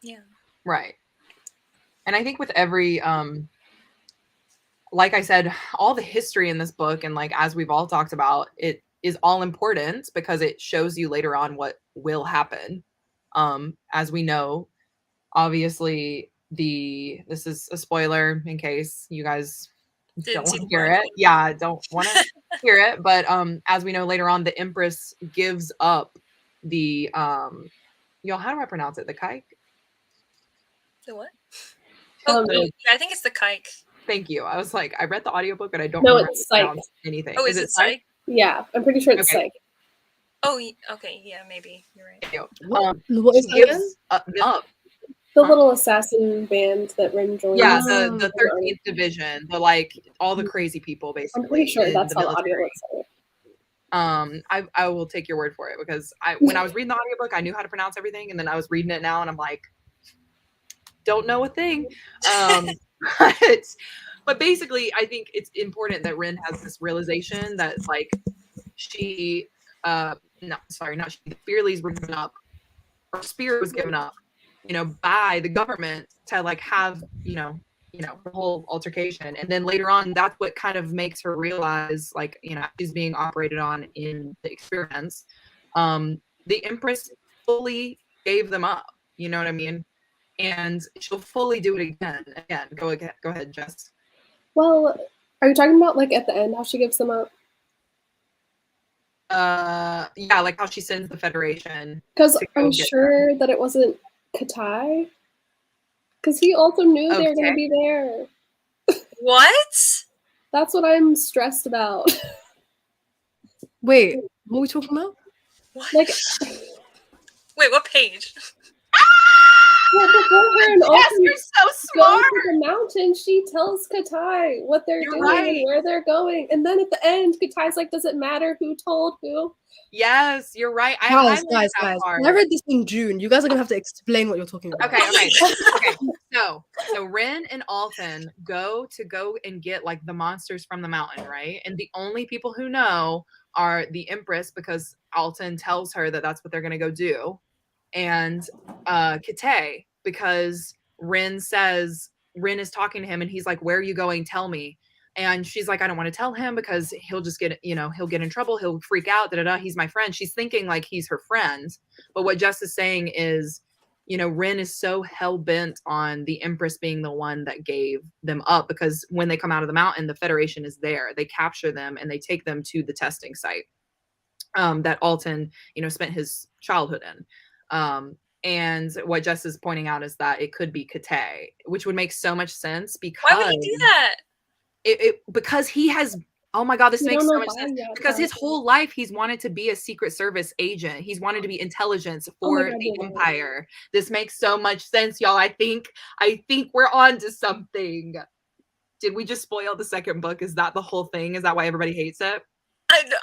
Yeah. Right. And I think with every, like I said, all the history in this book, and like, as we've all talked about, it is all important because it shows you later on what will happen. As we know, obviously, this is a spoiler in case you guys don't want to hear it. Yeah, I don't want to hear it. But as we know later on, the Empress gives up the y'all, how do I pronounce it? The kike? The what? Oh, yeah, I think it's the kike. Thank you. I was like, I read the audiobook, but I don't know it's anything. Oh, is it psych? Yeah, I'm pretty sure it's psych. Oh, okay, yeah, maybe you're right. What is gives up the little assassin band that Rin joined. Yeah, the 13th division, the like all the crazy people, basically. I'm pretty sure that's how the audio looks like. I will take your word for it, because when I was reading the audiobook, I knew how to pronounce everything, and then I was reading it now and I'm like, don't know a thing. But basically I think it's important that Rin has this realization that like the Spearleys were given up, or Spear was given up, by the government to like have, the whole altercation. And then later on, that's what kind of makes her realize, like, she's being operated on in the experiments. The Empress fully gave them up, you know what I mean? And she'll fully do it again. Go ahead, Jess. Well, are you talking about like at the end how she gives them up? Yeah, like how she sends the Federation. Because I'm sure that it wasn't Katai. Because he also knew they were going to be there. What? That's what I'm stressed about. Wait, what are we talking about? What? Like, wait, what page? Well, before her and Yes, you're so smart. Go to the mountain, she tells Katai what they're doing and where they're going. And then at the end, Katai's like, does it matter who told who? Yes, you're right. Guys. I read this in June. You guys are going to have to explain what you're talking about. Okay. So Rin and Alton go and get like the monsters from the mountain, right? And the only people who know are the Empress, because Alton tells her that that's what they're going to go do. And Kate, because Rin is talking to him and he's like, where are you going? Tell me. And she's like, I don't want to tell him because he'll just get, he'll get in trouble. He'll freak out. He's my friend. She's thinking like he's her friend. But what Jess is saying is, Rin is so hell-bent on the Empress being the one that gave them up, because when they come out of the mountain, the Federation is there. They capture them and they take them to the testing site that Alton, spent his childhood in. And what Jess is pointing out is that it could be Kate, which would make so much sense because why would he do that? Because he has, oh my God, this makes so much sense. Because his whole life he's wanted to be a Secret Service agent. He's wanted to be intelligence for the Empire. This makes so much sense, y'all. I think we're on to something. Did we just spoil the second book? Is that the whole thing? Is that why everybody hates it? I thought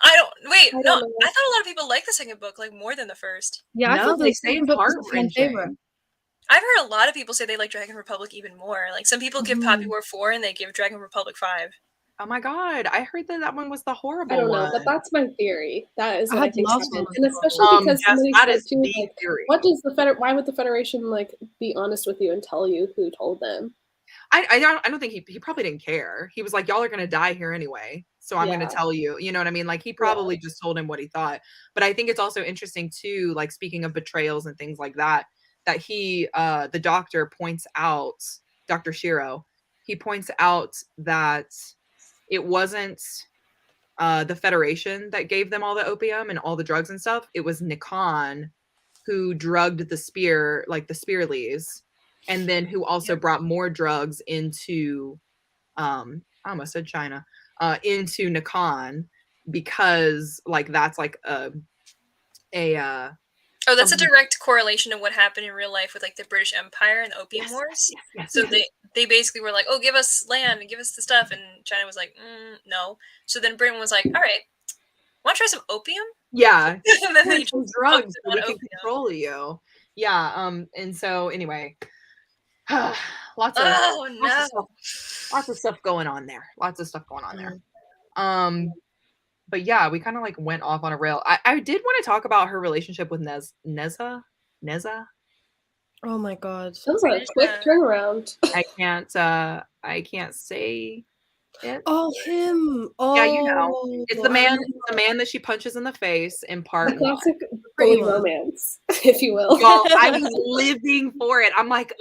a lot of people like the second book like more than the first. Yeah, I thought the second book was my favorite. I've heard a lot of people say they like Dragon Republic even more. Like some people give Poppy War 4 and they give Dragon Republic 5. Oh my God, I heard that one was the horrible one. I don't know, but that's my theory. That is what I think happened. And especially because that is too, like, theory. Why would the Federation like be honest with you and tell you who told them? I don't think he probably didn't care. He was like, y'all are gonna die here anyway, so I'm gonna tell you. You know what I mean? Like he probably just told him what he thought. But I think it's also interesting too, like speaking of betrayals and things like that, that he the doctor points out, Dr. Shiro, he points out that it wasn't the Federation that gave them all the opium and all the drugs and stuff. It was Nicolee who drugged the spear, like the Spearleys, and then who also brought more drugs into I almost said China, into Nicolee, because like that's like that's a direct correlation to what happened in real life with like the British Empire and the Opium Wars. Yes. So they basically were like, oh, give us land and give us the stuff, and China was like, no. So then Britain was like, all right, want to try some opium? Yeah. And then they some drugs so we can control you. Yeah. And so anyway, lots of stuff going on there. But yeah, we kind of like went off on a rail. I did want to talk about her relationship with Neza. Oh my God, that was a quick turnaround. I can't say it. Oh, him. Oh, yeah, it's the man that she punches in the face in part. The classic bully romance, if you will. Y'all, I was living for it. I'm like,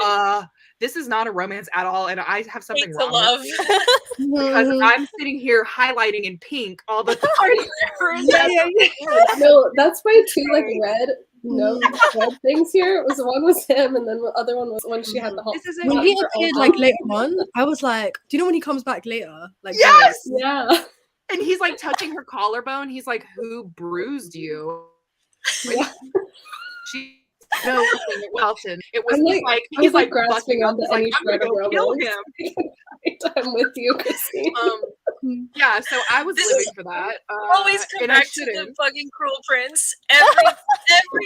this is not a romance at all, and I have something wrong with it. Because I'm sitting here highlighting in pink all the time. No, that's my two like red things here. It was one was him, and then the other one was when she had the whole. When he appeared like later on, I was like, do you know when he comes back later? Like yes, yeah. And he's like touching her collarbone. He's like, "Who bruised you?" Yeah. No, Welton. It was like he's like grasping onto any shred of romance. I'm with you, Kasey. Yeah, so I was living for that. Always come back to the fucking Cruel Prince every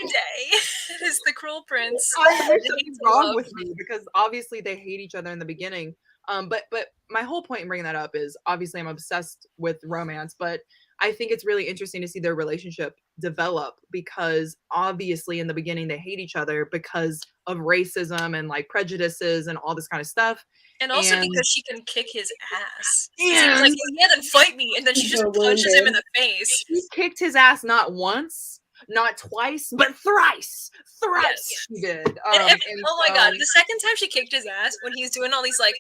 day. It is the Cruel Prince. There's something wrong with me because obviously they hate each other in the beginning. But my whole point in bringing that up is obviously I'm obsessed with romance, but I think it's really interesting to see their relationship develop, because obviously in the beginning they hate each other because of racism and like prejudices and all this kind of stuff. And also because she can kick his ass. Yeah. He was like, yeah, then fight me. And then she just punches him in the face. She kicked his ass not once, not twice, but thrice. Thrice she did. Oh my god, the second time she kicked his ass, when he's doing all these like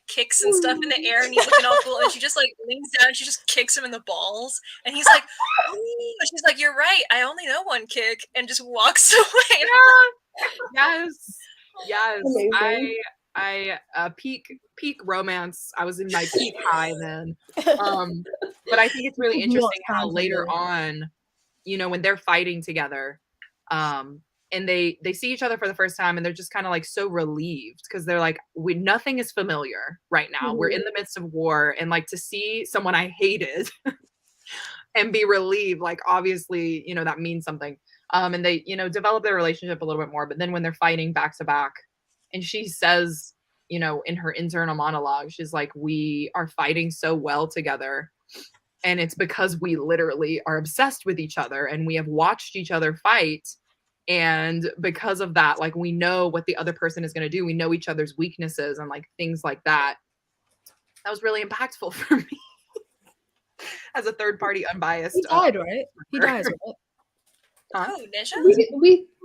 kicks and stuff in the air, and he's looking all cool, and she just like leans down and she just kicks him in the balls, and he's like, oh. She's like, you're right, I only know one kick, and just walks away. Yes. Amazing. I peak romance. I was in my peak high then. But I think it's really interesting how later on, you know, when they're fighting together, and they see each other for the first time, and they're just kind of like so relieved, because they're like, nothing is familiar right now. Mm-hmm. We're in the midst of war, and like to see someone I hated and be relieved, like obviously, you know, that means something. And they, you know, develop their relationship a little bit more. But then when they're fighting back to back, and she says, you know, in her internal monologue, she's like, we are fighting so well together, and it's because we literally are obsessed with each other, and we have watched each other fight. And because of that, like, we know what the other person is going to do. We know each other's weaknesses and like things like that. That was really impactful for me as a third party, unbiased. He died, right? He dies, right? Huh? Oh, Nisha?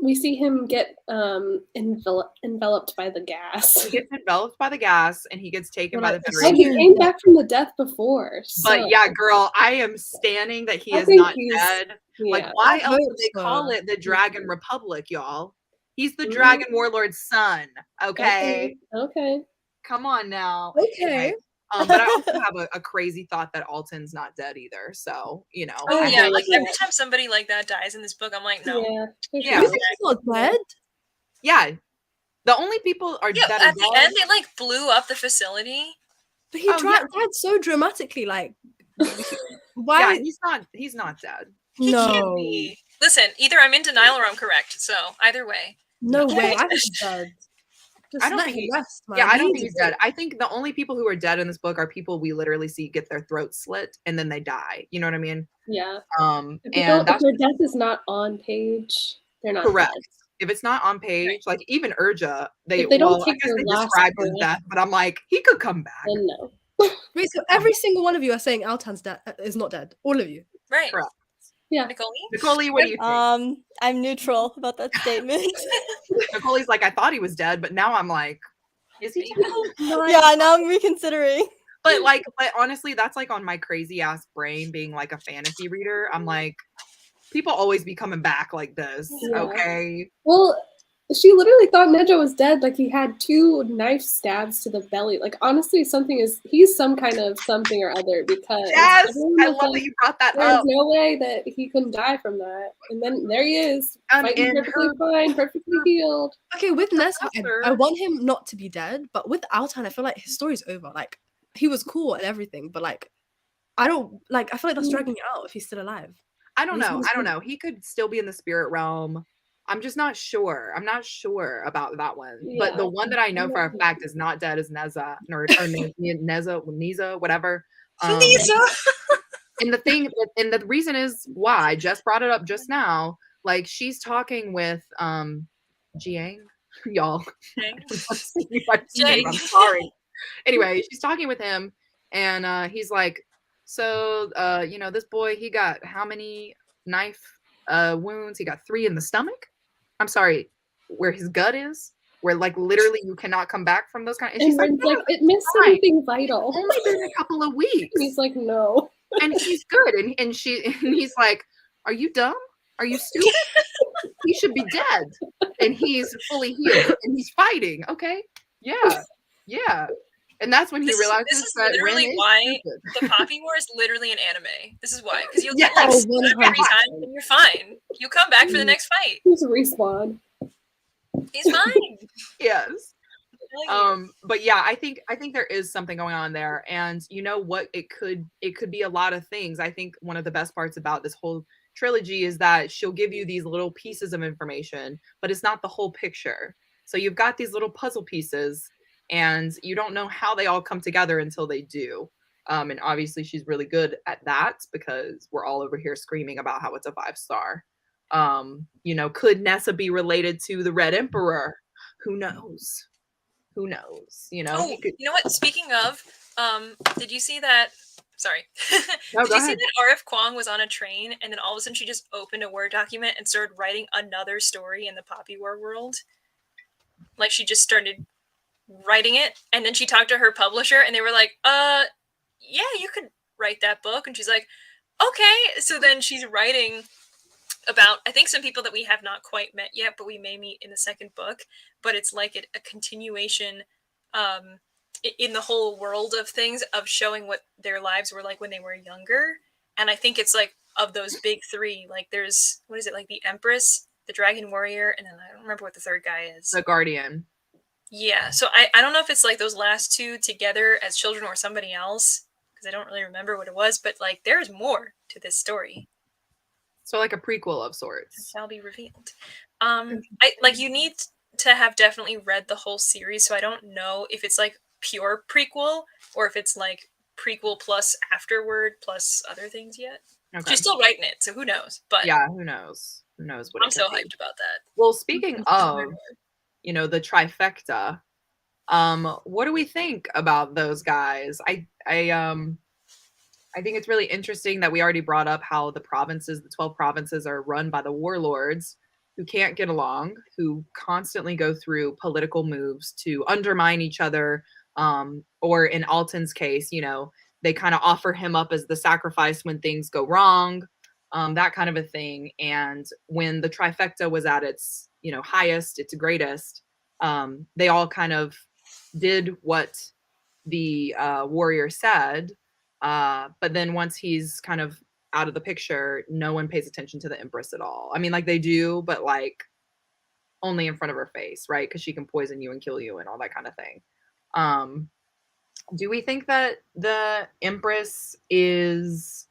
We see him get enveloped by the gas. He gets enveloped by the gas, and he gets taken by the Federation. He came back from the death before. So. But yeah, girl, I am standing that he is not dead. Yeah. Like, why else would they call it the Dragon Republic, y'all? He's the Dragon Warlord's son. Okay. Come on now. Okay. But I also have a crazy thought that Alton's not dead either. So, you know. Oh yeah, like every time somebody like that dies in this book, I'm like, no. Yeah. You think he's not dead? Yeah. The only people are dead. At the end, they like blew up the facility. But he died so dramatically. Like, why? Yeah, he's not dead. He can't be. Listen, either I'm in denial or I'm correct. So either way. No way. I think he's dead. I don't think he's rest, man. Yeah, I don't think he's dead. I think the only people who are dead in this book are people we literally see get their throats slit and then they die. You know what I mean? Yeah. And if their death is not on page, they're not correct. Dead. If it's not on page, like even Urja, they don't take their describe his death, but I'm like, he could come back. Then no. Wait, so every single one of you are saying Altan's dead is not dead. All of you. Right. Correct. Yeah. Nicolee, what do you think? I'm neutral about that statement. Nicolee's like, I thought he was dead, but now I'm like, is he dead? Yeah, now I'm reconsidering. But honestly, that's like on my crazy ass brain being like a fantasy reader. I'm like, people always be coming back like this. Yeah. Okay. Well, she literally thought Neja was dead. Like, he had 2 knife stabs to the belly. Like, honestly, he's some kind of something or other, because yes, I love that you brought that up. There's no way that he couldn't die from that. And then there he is, fighting perfectly fine, perfectly healed. Okay, with Nez, I want him not to be dead, but with Altan, I feel like his story's over. Like, he was cool and everything, but like, I feel like that's dragging it out if he's still alive. I don't know. He could still be in the spirit realm. I'm just not sure. I'm not sure about that one. Yeah. But the one that I know for a fact is not dead is Neza, or Neza, whatever. Neza. And the reason is why Jess brought it up just now. Like, she's talking with Jiang, y'all. I'm sorry. Anyway, she's talking with him, and he's like, so you know, this boy, he got how many knife wounds? He got 3 in the stomach. I'm sorry, where his gut is, where like literally you cannot come back from those kind of. And she's like, it missed something vital. Only been a couple of weeks. He's like, no. And he's good, and he's like, are you dumb? Are you stupid? He should be dead, and he's fully healed, and he's fighting. Okay, yeah. And that's when he realizes this is that literally why the Poppy War is literally an anime. This is why, because you'll get like every time and you're fine. You come back for the next fight. He's a respawn. He's fine. Yes. But yeah, I think there is something going on there, and you know what? It could be a lot of things. I think one of the best parts about this whole trilogy is that she'll give you these little pieces of information, but it's not the whole picture. So you've got these little puzzle pieces, and you don't know how they all come together until they do. And obviously she's really good at that because we're all over here screaming about how it's a 5-star. You know, could Nessa be related to the Red Emperor? Who knows? Who knows? You know? Oh, you know what? Speaking of, did you see that? Sorry. No, Did go you see ahead. that R.F. Kuang was on a train and then all of a sudden she just opened a Word document and started writing another story in the Poppy War world? Like she just started writing it and then she talked to her publisher and they were like, yeah, you could write that book. And she's like, okay. So then she's writing about, I think, some people that we have not quite met yet, but we may meet in the second book. But it's like a continuation in the whole world of things, of showing what their lives were like when they were younger. And I think it's like of those big three, like there's, what is it, like the Empress, the Dragon Warrior, and then I don't remember what the third guy is. The Guardian. Yeah, so I don't know if it's like those last two together as children or somebody else, because I don't really remember what it was, but like there's more to this story. So like a prequel of sorts. It shall be revealed. I like, you need to have definitely read the whole series, so I don't know if it's like pure prequel or if it's like prequel plus afterward plus other things yet. Okay. She's still writing it, so who knows? But yeah, who knows? Who knows what I'm so hyped about that. Well, speaking of, you know, the trifecta, what do we think about those guys? I think it's really interesting that we already brought up how the 12 provinces are run by the warlords who can't get along, who constantly go through political moves to undermine each other. Or in Alton's case, you know, they kind of offer him up as the sacrifice when things go wrong, that kind of a thing. And when the trifecta was at its, you know, highest, its greatest, they all kind of did what the warrior said. But then once he's kind of out of the picture, no one pays attention to the Empress at all. I mean, like they do, but like only in front of her face, right? Because she can poison you and kill you and all that kind of thing. Do we think that the Empress is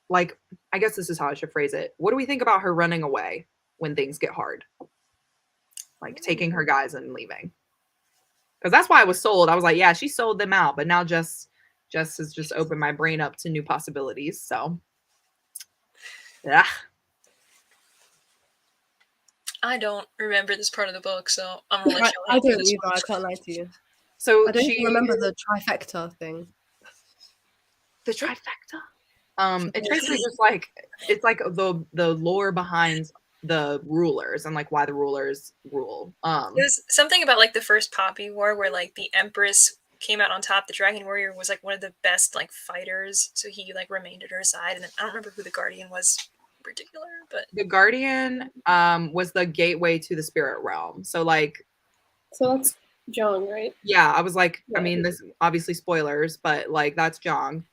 like, I guess this is how I should phrase it. What do we think about her running away when things get hard? Like taking her guys and leaving. Because that's why I was sold. I was like, yeah, she sold them out. But now Jess has just opened my brain up to new possibilities. So, yeah. I don't remember this part of the book, so I'm really sure. I don't either. I can't lie to you. So I don't even remember the trifecta thing. The trifecta? It's basically just like, it's like the lore behind the rulers and like why the rulers rule. There's something about like the first Poppy War where like the Empress came out on top. The Dragon Warrior was like one of the best like fighters, so he like remained at her side. And then I don't remember who the Guardian was in particular, but the Guardian was the gateway to the spirit realm. So like, so that's Jong, right? Yeah, I was like, Yeah. I mean, this obviously spoilers, but like that's Jong.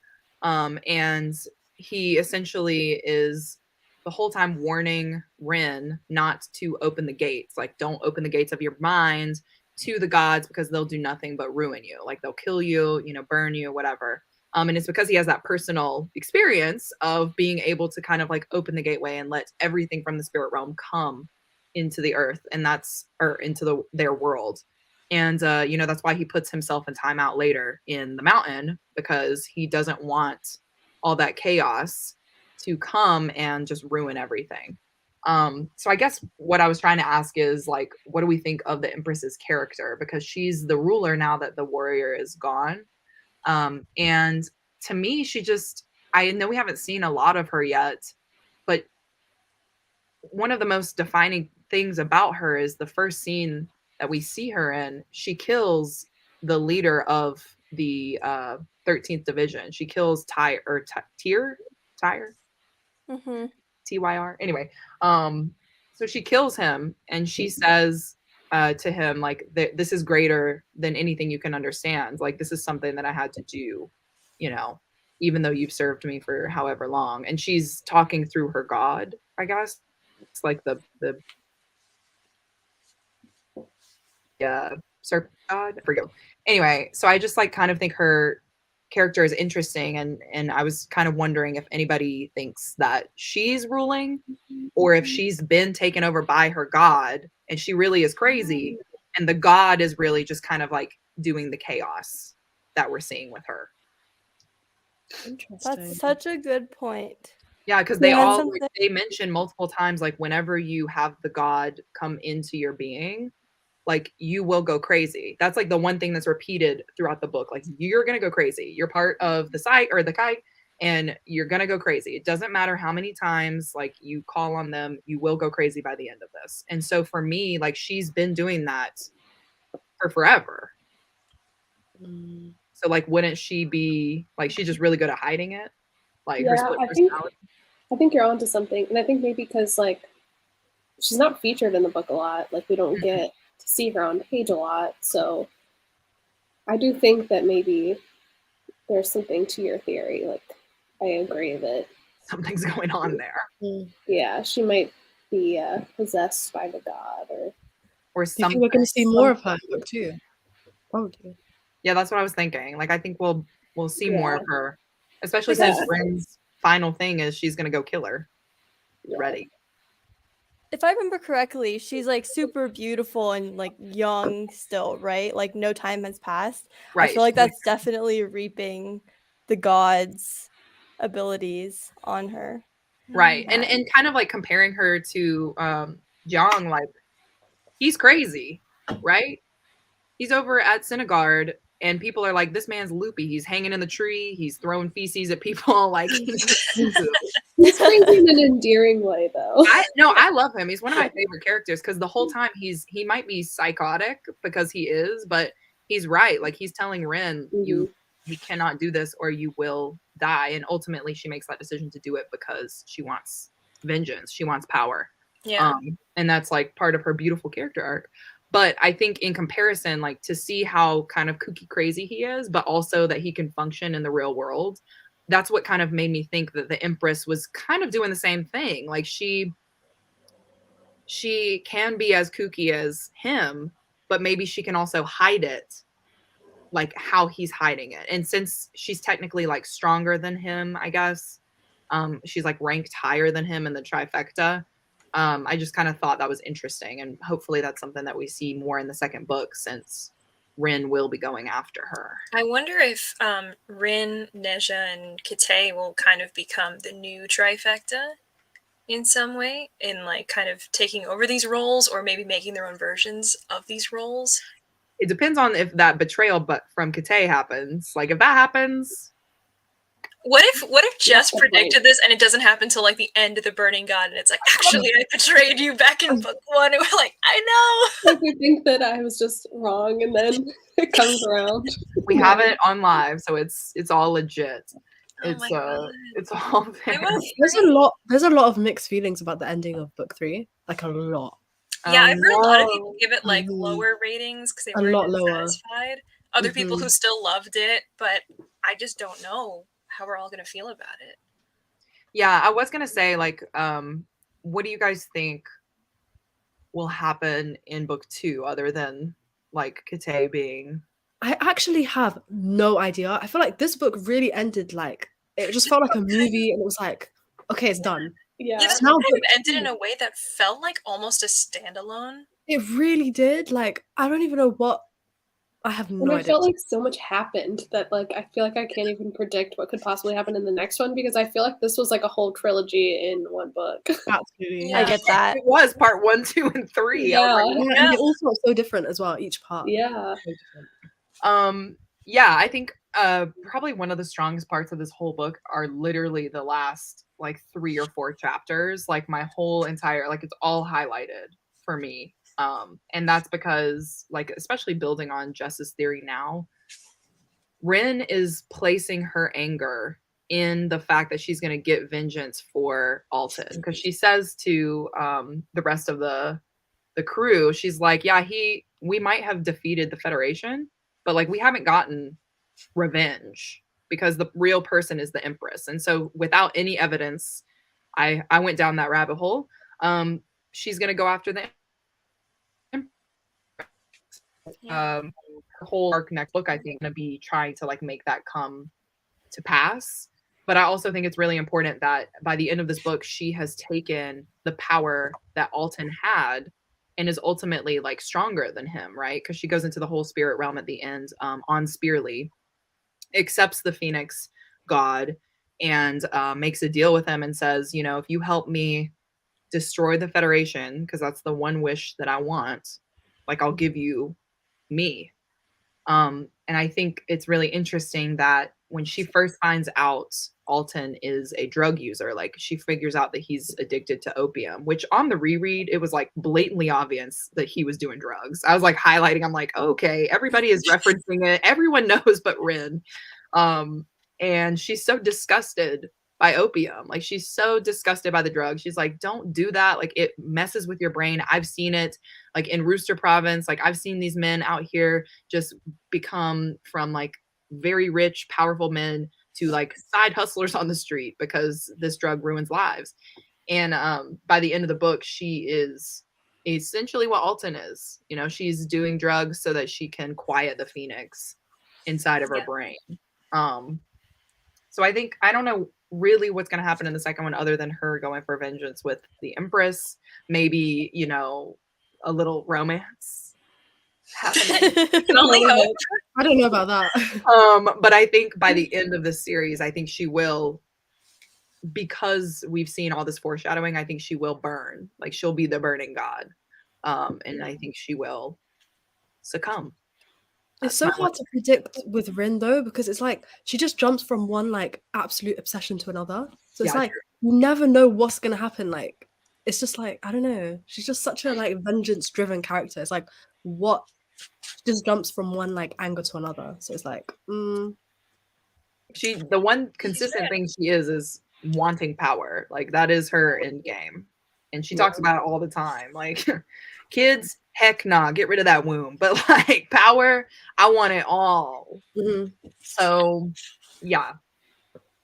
And he essentially is the whole time warning Rin not to open the gates. Like, don't open the gates of your mind to the gods because they'll do nothing but ruin you. Like they'll kill you, you know, burn you, whatever. And it's because he has that personal experience of being able to kind of like open the gateway and let everything from the spirit realm come into the earth, and into their world. And, you know, that's why he puts himself in timeout later in the mountain, because he doesn't want all that chaos to come and just ruin everything. So I guess what I was trying to ask is, like, what do we think of the Empress's character? Because she's the ruler now that the warrior is gone. And to me, I know we haven't seen a lot of her yet, but one of the most defining things about her is the first scene that we see her in. She kills the leader of the 13th division. She kills Tyr. Mm-hmm. Tyr. Anyway, so she kills him, and she says to him, like, this is greater than anything you can understand. Like, this is something that I had to do, you know, even though you've served me for however long. And she's talking through her god, I guess. It's like the serpent god. I forget. Anyway, so I just like kind of think her character is interesting, and I was kind of wondering if anybody thinks that she's ruling, or if she's been taken over by her god and she really is crazy, and the god is really just kind of like doing the chaos that we're seeing with her. Interesting. That's such a good point. Yeah, because they Yeah, and all something- like, they mention multiple times like whenever you have the god come into your being, like you will go crazy. That's like the one thing that's repeated throughout the book. Like you're gonna go crazy. You're part of the site or the kite, and you're gonna go crazy. It doesn't matter how many times like you call on them, you will go crazy by the end of this. And so for me, like she's been doing that for forever. So like wouldn't she be like she's just really good at hiding it? Like her Yeah, split I think personality. I think you're onto something, and I think maybe because like she's not featured in the book a lot, like we don't get to see her on page a lot, so I do think that maybe there's something to your theory. Like I agree that Something's going on there. yeah, she might be possessed by the god or Or Do you think something. we're going to see more of her in book 2? Probably. Yeah, that's what I was thinking. Like I think we'll see more of her. Especially Yeah. since Ren's final thing is she's gonna go kill her. yeah. Ready. If I remember correctly, she's like super beautiful and like young still, right? Like no time has passed. Right. I feel like that's definitely reaping the gods' abilities on her. Right. And kind of like comparing her to Jiang, like he's crazy, right? He's over at Synagard and people are like, this man's loopy. He's hanging in the tree, he's throwing feces at people, like He's crazy in an endearing way, though. I love him. He's one of my favorite characters because the whole time he might be psychotic because he is, but he's right. Like he's telling Ren, you cannot do this or you will die. And ultimately she makes that decision to do it because she wants vengeance. She wants power. Yeah. And that's like part of her beautiful character arc. But I think in comparison, like to see how kind of kooky crazy he is, but also that he can function in the real world, that's what kind of made me think that the Empress was kind of doing the same thing. Like she can be as kooky as him, but maybe she can also hide it, like how he's hiding it. And since she's technically like stronger than him, I guess, she's like ranked higher than him in the Trifecta. I just kind of thought that was interesting, and hopefully that's something that we see more in the second book since Rin will be going after her. I wonder if Rin, Neja, and Kate will kind of become the new Trifecta in some way, in like kind of taking over these roles or maybe making their own versions of these roles. It depends on if that betrayal but from Kate happens. Like if that happens, what if Jess predicted this and it doesn't happen till like the end of the Burning God and it's like, actually I betrayed you back in book 1, and we're like, I know. Like we think that I was just wrong and then it comes around. we have it on live, so it's all legit. Oh my God. It's all there. There's a lot of mixed feelings about the ending of book 3. Like a lot. Yeah, I've heard a lot of people give it like lower ratings because they weren't satisfied. Other people who still loved it, but I just don't know how we're all gonna feel about it. Yeah, I was gonna say, like, what do you guys think will happen in book 2 other than like Kate being? I actually have no idea. I feel like this book really ended like it just felt like a movie, and it was like, okay, it's done. Yeah, this book kind of ended in a way that felt like almost a standalone. It really did. Like I don't even know what. I have no idea. I felt like so much happened that like I feel like I can't even predict what could possibly happen in the next one because I feel like this was like a whole trilogy in one book. Absolutely, I get that. It was part 1, 2, and 3. Yeah, and it also was so different as well. Each part. Yeah. Yeah, I think probably one of the strongest parts of this whole book are literally the last like 3 or 4 chapters. Like my whole entire, like it's all highlighted for me. And that's because, like, especially building on Jess's theory now, Rin is placing her anger in the fact that she's going to get vengeance for Alton. Because she says to the rest of the crew, she's like, yeah, we might have defeated the Federation, but like we haven't gotten revenge because the real person is the Empress. And so without any evidence, I went down that rabbit hole. She's going to go after the her whole arc next book, I think, gonna be trying to like make that come to pass. But I also think it's really important that by the end of this book, she has taken the power that Alton had and is ultimately like stronger than him, right? Because she goes into the whole spirit realm at the end on Spearly, accepts the Phoenix, god and makes a deal with him and says, you know, if you help me destroy the Federation, because that's the one wish that I want, like I'll give you me. And I think it's really interesting that when she first finds out Alton is a drug user, like she figures out that he's addicted to opium, which on the reread, it was like blatantly obvious that he was doing drugs. I was like highlighting, I'm like, okay, everybody is referencing it. Everyone knows but Rin. And she's so disgusted by opium. Like she's so disgusted by the drug. She's like, don't do that. Like it messes with your brain. I've seen it like in Rooster Province. Like I've seen these men out here just become from like very rich, powerful men to like side hustlers on the street because this drug ruins lives. And by the end of the book, she is essentially what Alton is. You know, she's doing drugs so that she can quiet the phoenix inside of her brain. So I think, I don't know really what's going to happen in the second one other than her going for vengeance with the Empress. Maybe, you know, a little romance happening. Can only hope. I don't know about that. But I think by the end of the series, I think she will, because we've seen all this foreshadowing, I think she will burn. Like she'll be the burning god. And I think she will succumb. It's so hard to predict with Rin though, because it's like she just jumps from one like absolute obsession to another. So it's like you never know what's gonna happen. Like it's just like, I don't know. She's just such a like vengeance driven character. It's like what she just jumps from one like anger to another. So it's like she, the one consistent thing she is wanting power. Like that is her end game. And she talks about it all the time. Like kids, heck nah, get rid of that womb. But like power, I want it all. So yeah,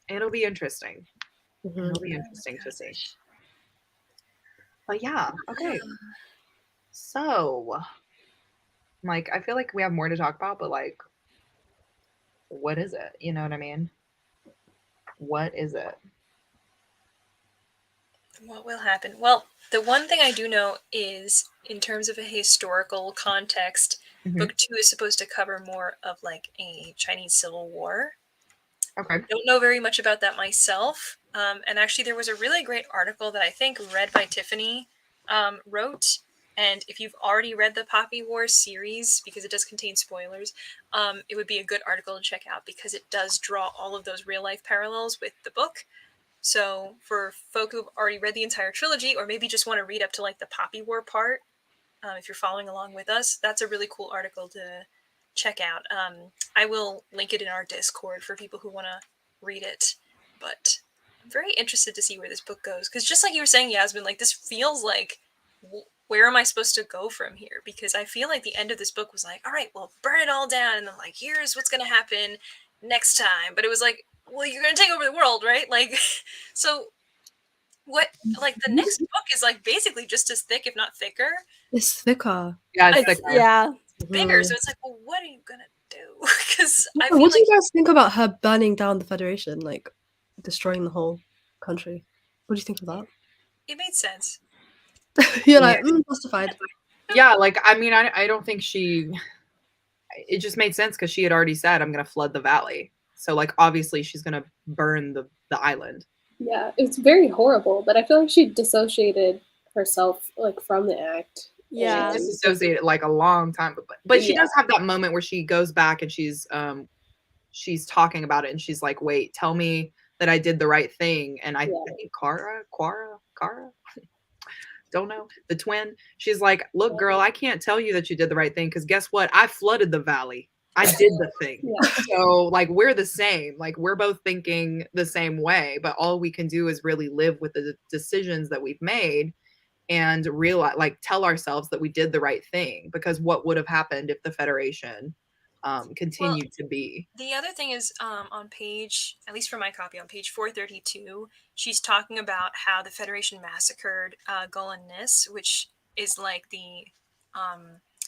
it'll be interesting. It'll be interesting to see. But yeah, okay. So like I feel like we have more to talk about, but like what is it? You know what I mean? What is it? What will happen? Well, the one thing I do know is, in terms of a historical context, book 2 is supposed to cover more of like a Chinese civil war. Okay. Don't know very much about that myself. And actually, there was a really great article that I think Read by Tiffany wrote. And if you've already read the Poppy War series, because it does contain spoilers, it would be a good article to check out because it does draw all of those real life parallels with the book. So for folk who've already read the entire trilogy, or maybe just want to read up to like the Poppy War part, if you're following along with us, that's a really cool article to check out. I will link it in our Discord for people who want to read it. But I'm very interested to see where this book goes. Because just like you were saying, Yasmin, like this feels like, where am I supposed to go from here? Because I feel like the end of this book was like, all right, well, burn it all down. And then like, here's what's going to happen next time. But it was like, well, you're going to take over the world, right? Like, so what, like the next book is like basically just as thick, if not thicker. It's thicker. Yeah, it's thicker. Yeah. It's bigger. So it's like, well, what are you going to do? Because I feel what do like, you guys think about her burning down the Federation, like destroying the whole country? What do you think of that? it made sense. You're like, justified. Yeah, like I mean, I don't think it just made sense because she had already said, I'm gonna flood the valley. So like obviously she's gonna burn the island. Yeah, it's very horrible, but I feel like she dissociated herself like from the act. Yeah. She disassociated like a long time, but she does have that moment where she goes back and she's talking about it and she's like, wait, tell me that I did the right thing. And I think Kara, don't know, the twin, she's like, look, girl, I can't tell you that you did the right thing because guess what? I flooded the valley. I did the thing. So like we're the same. Like we're both thinking the same way, but all we can do is really live with the decisions that we've made and realize, like, tell ourselves that we did the right thing, because what would have happened if the Federation continued to be. The other thing is on page, at least for my copy, on page 432, she's talking about how the Federation massacred Golan Nis, which is like the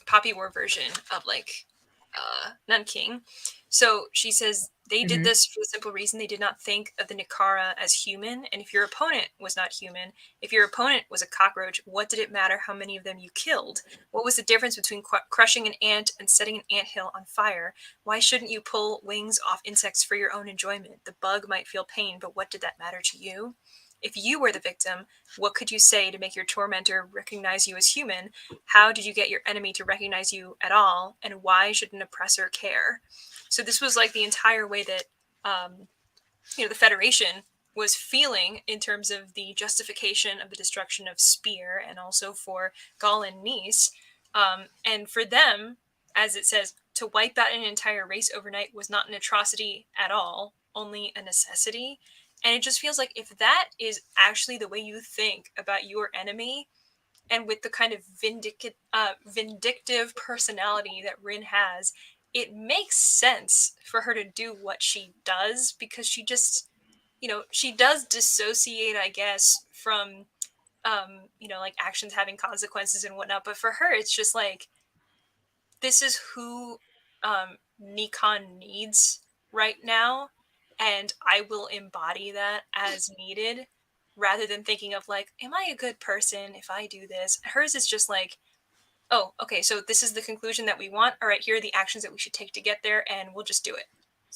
Poppy War version of like Nanking. So she says They did this for the simple reason they did not think of the Nikara as human. And if your opponent was not human, if your opponent was a cockroach, what did it matter how many of them you killed? What was the difference between crushing an ant and setting an anthill on fire? Why shouldn't you pull wings off insects for your own enjoyment? The bug might feel pain, but what did that matter to you? If you were the victim, what could you say to make your tormentor recognize you as human? How did you get your enemy to recognize you at all? And why should an oppressor care? So this was like the entire way that, the Federation was feeling in terms of the justification of the destruction of Spear and also for Gall and Nice. And for them, as it says, to wipe out an entire race overnight was not an atrocity at all, only a necessity. And it just feels like if that is actually the way you think about your enemy, and with the kind of vindictive personality that Rin has, it makes sense for her to do what she does, because she just, she does dissociate, I guess, from, like actions having consequences and whatnot. But for her, it's just like, this is who Nikon needs right now, and I will embody that as needed, rather than thinking of like, am I a good person if I do this? Hers is just like, oh, okay, so this is the conclusion that we want. All right, here are the actions that we should take to get there, and we'll just do it.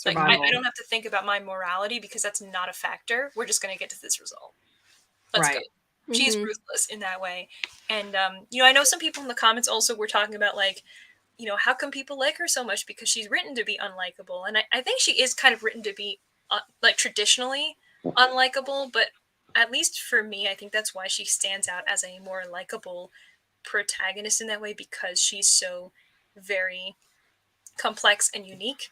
Like, I don't have to think about my morality, because that's not a factor. We're just going to get to this result. Let's go. She's ruthless in that way. And, I know some people in the comments also were talking about, like, how come people like her so much? Because she's written to be unlikable. And I think she is kind of written to be, like, traditionally unlikable. But at least for me, I think that's why she stands out as a more likable protagonist in that way, because she's so very complex and unique.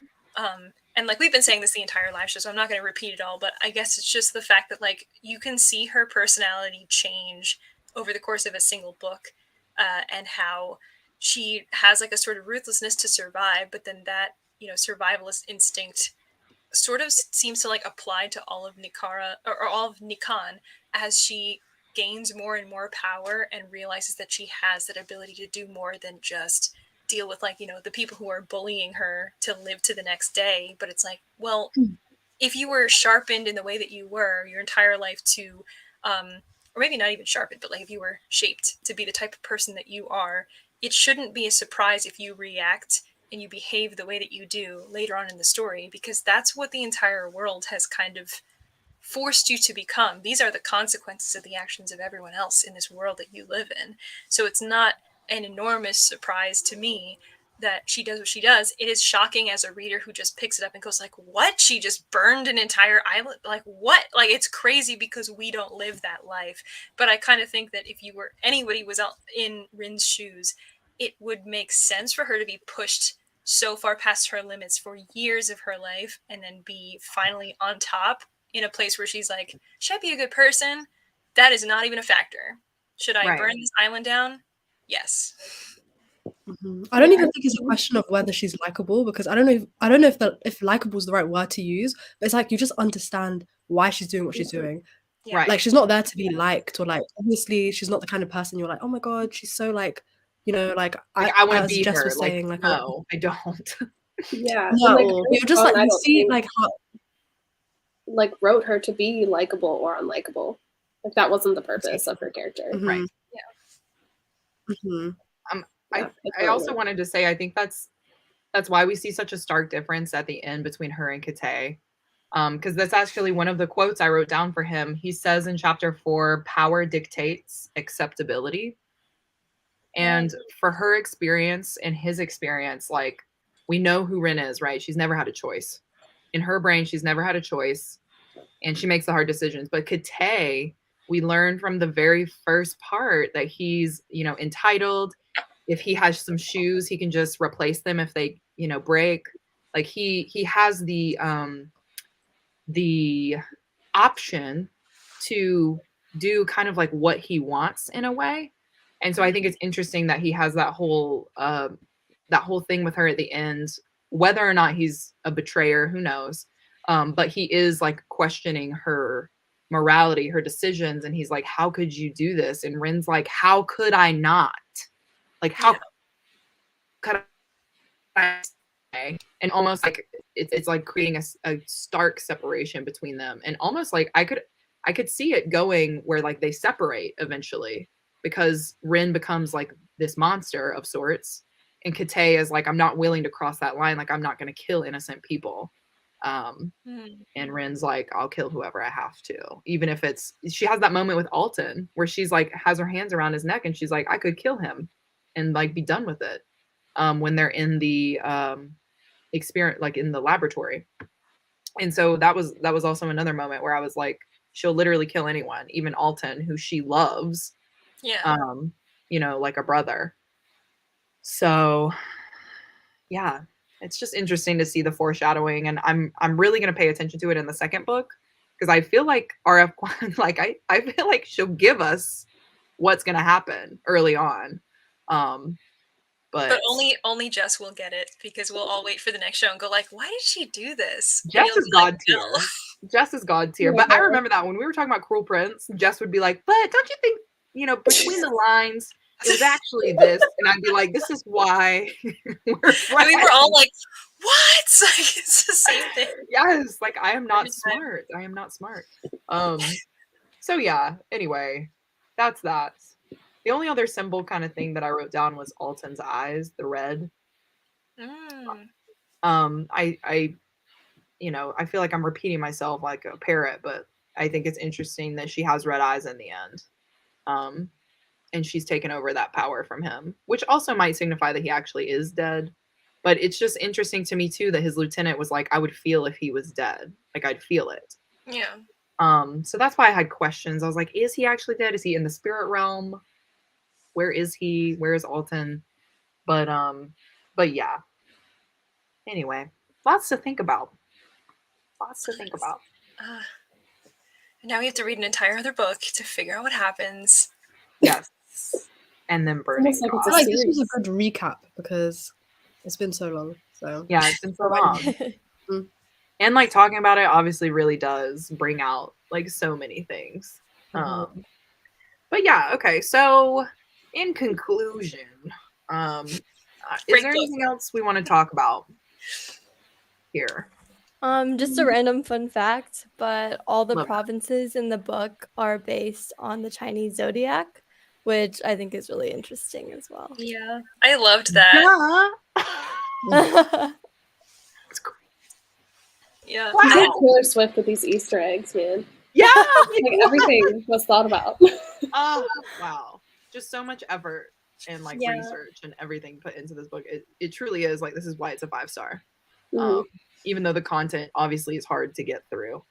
And like we've been saying this the entire live show, so I'm not going to repeat it all, but I guess it's just the fact that like you can see her personality change over the course of a single book, and how she has like a sort of ruthlessness to survive, but then that, survivalist instinct sort of seems to like apply to all of Nikara or all of Nikan as she gains more and more power and realizes that she has that ability to do more than just deal with like, the people who are bullying her to live to the next day. But it's like, well, if you were sharpened in the way that you were your entire life to, or maybe not even sharpened, but like if you were shaped to be the type of person that you are, it shouldn't be a surprise if you react and you behave the way that you do later on in the story, because that's what the entire world has kind of forced you to become. These are the consequences of the actions of everyone else in this world that you live in. So it's not an enormous surprise to me that she does what she does. It is shocking as a reader who just picks it up and goes like, what? She just burned an entire island? Like, what? Like, it's crazy because we don't live that life. But I kind of think that if anybody was out in Rin's shoes, it would make sense for her to be pushed so far past her limits for years of her life and then be finally on top in a place where she's like, should I be a good person? That is not even a factor. Should I burn this island down? Yes. I don't even think it's a question of whether she's likable, because I don't know if likable is the right word to use, but it's like you just understand why she's doing what she's doing. Yeah. Like she's not there to be liked, or like obviously she's not the kind of person you're like, oh my god, she's so like, like I want to be Jess her. was saying, like no, I don't. Yeah. No, like, you're just like you see like how like wrote her to be likable or unlikable. Like that wasn't the purpose of her character. Right. Yeah. I also wanted to say I think that's why we see such a stark difference at the end between her and Kate. Because that's actually one of the quotes I wrote down for him. He says in chapter 4, power dictates acceptability. And for her experience and his experience, like we know who Rin is, right? She's never had a choice. In her brain, she's never had a choice. And she makes the hard decisions. But Kate, we learned from the very first part that he's, entitled. If he has some shoes, he can just replace them if they, break. Like he has the option to do kind of like what he wants in a way. And so I think it's interesting that he has that whole thing with her at the end, whether or not he's a betrayer, who knows? But he is like questioning her morality, her decisions. And he's like, how could you do this? And Rin's like, how could I not? Like, how could I? And almost like it's like creating a stark separation between them, and almost like I could see it going where like they separate eventually, because Rin becomes like this monster of sorts, and Kate is like, I'm not willing to cross that line, like I'm not going to kill innocent people. And Rin's like, I'll kill whoever I have to, even if it's, she has that moment with Alton where she's like, has her hands around his neck and she's like, I could kill him and like be done with it. When they're in the experience, like in the laboratory. And so that was also another moment where I was like, she'll literally kill anyone, even Alton, who she loves. Yeah. You know, like a brother. So yeah, it's just interesting to see the foreshadowing, and I'm really going to pay attention to it in the second book, because I feel like RF Kuang, like I feel like she'll give us what's going to happen early on. But only Jess will get it, because we'll all wait for the next show and go like, why did she do this? Jess is God tier. No. Jess is God tier. But I remember that when we were talking about Cruel Prince, Jess would be like, but don't you think, you know, between the lines, it was actually this? And I'd be like, this is why we're friends. I mean, we're all like, what? Like, it's the same thing. Yes, like I am not smart. I am not smart. So yeah, anyway, that's that. The only other symbol kind of thing that I wrote down was Alton's eyes, the red. I you know, I feel like I'm repeating myself like a parrot, but I think it's interesting that she has red eyes in the end. And she's taken over that power from him, which also might signify that he actually is dead. But it's just interesting to me too that his lieutenant was like, I would feel if he was dead. Like I'd feel it. Yeah. So that's why I had questions. I was like, is he actually dead? Is he in the spirit realm? Where is he? Where is Alton? But yeah. Anyway, lots to think about. Lots to think about. Now we have to read an entire other book to figure out what happens. Yes. And then burning. I feel like this was a good recap because it's been so long. So yeah, it's been so long. And like talking about it obviously really does bring out like so many things. But yeah, okay. So in conclusion, is there anything else we want to talk about here? Just a random fun fact, but all the provinces in the book are based on the Chinese zodiac, which I think is really interesting as well. Yeah, I loved that. Yeah. It's great. Yeah. Wow. Taylor Swift with these Easter eggs, man. Yeah, like everything was thought about. Oh wow, just so much effort and like research and everything put into this book. It truly is like, this is why it's a 5-star. Even though the content obviously is hard to get through.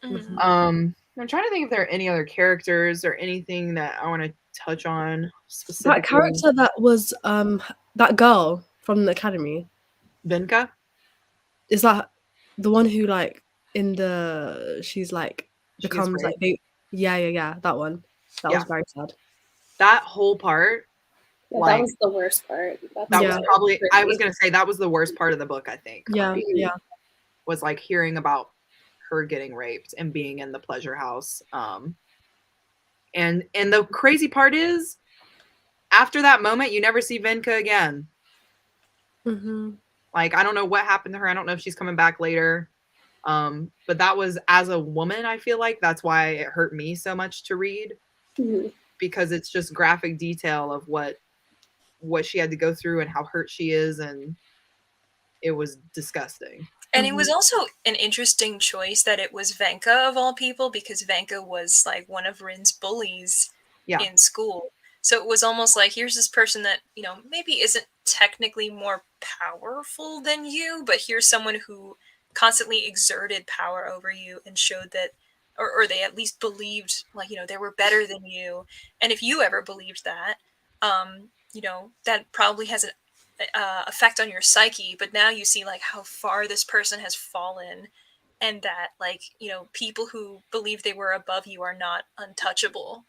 I'm trying to think if there are any other characters or anything that I want to touch on specifically. That character that was that girl from the academy, Venka, is that the one who like in the she's like becomes like yeah that one that was very sad. That whole part. Yeah, like, that was the worst part. That was probably, I was going to say that was the worst part of the book, I think. Yeah. Was like hearing about her getting raped and being in the pleasure house. And the crazy part is, after that moment, you never see Venka again. Like, I don't know what happened to her. I don't know if she's coming back later. But that was, as a woman, I feel like that's why it hurt me so much to read. Because it's just graphic detail of what she had to go through and how hurt she is, and it was disgusting. And it was also an interesting choice that it was Venka of all people, because Venka was like one of Rin's bullies in school. So it was almost like, here's this person that, you know, maybe isn't technically more powerful than you, but here's someone who constantly exerted power over you and showed that, or they at least believed, like, you know, they were better than you. And if you ever believed that, you know, that probably has an effect on your psyche. But now you see like how far this person has fallen, and that, like, you know, people who believe they were above you are not untouchable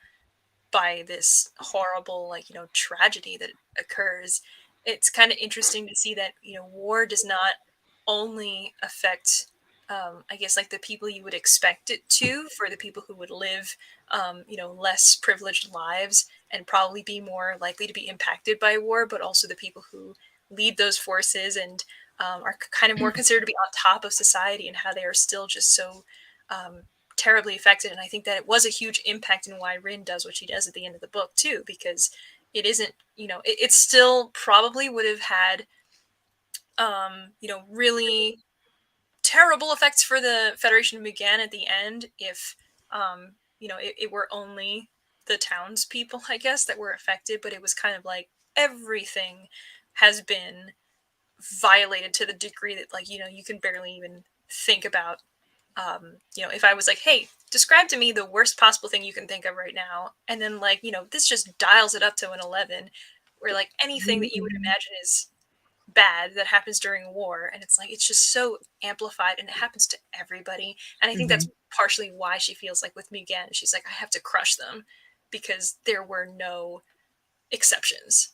by this horrible, like, you know, tragedy that occurs. It's kind of interesting to see that, you know, war does not only affect I guess like the people you would expect it to, for the people who would live, you know, less privileged lives and probably be more likely to be impacted by war, but also the people who lead those forces and are kind of more considered to be on top of society, and how they are still just so terribly affected. And I think that it was a huge impact in why Rin does what she does at the end of the book too, because it isn't, it still probably would have had, really terrible effects for the Federation of Mugan at the end if, it were only the townspeople, I guess, that were affected. But it was kind of like everything has been violated to the degree that, like, you can barely even think about. If I was like, hey, describe to me the worst possible thing you can think of right now, and then, like, this just dials it up to an 11, where, like, anything that you would imagine is bad that happens during war, and it's like, it's just so amplified, and it happens to everybody. And I think that's partially why she feels like with Mugen, she's like, I have to crush them, because there were no exceptions.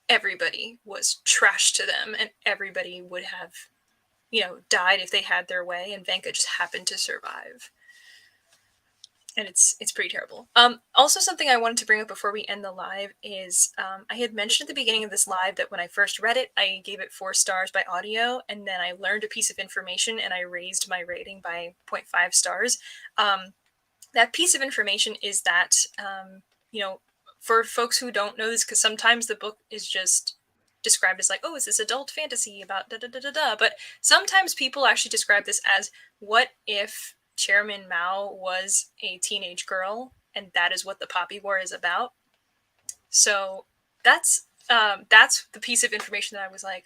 Everybody was trash to them, and everybody would have, died if they had their way, and Vanka just happened to survive. And it's pretty terrible. Also, something I wanted to bring up before we end the live is, I had mentioned at the beginning of this live that when I first read it, I gave it 4 stars by audio, and then I learned a piece of information and I raised my rating by 0.5 stars. That piece of information is that, for folks who don't know this, because sometimes the book is just described as like, oh, is this adult fantasy about da da da da da, but sometimes people actually describe this as, what if Chairman Mao was a teenage girl, and that is what the Poppy War is about? So that's the piece of information that I was like,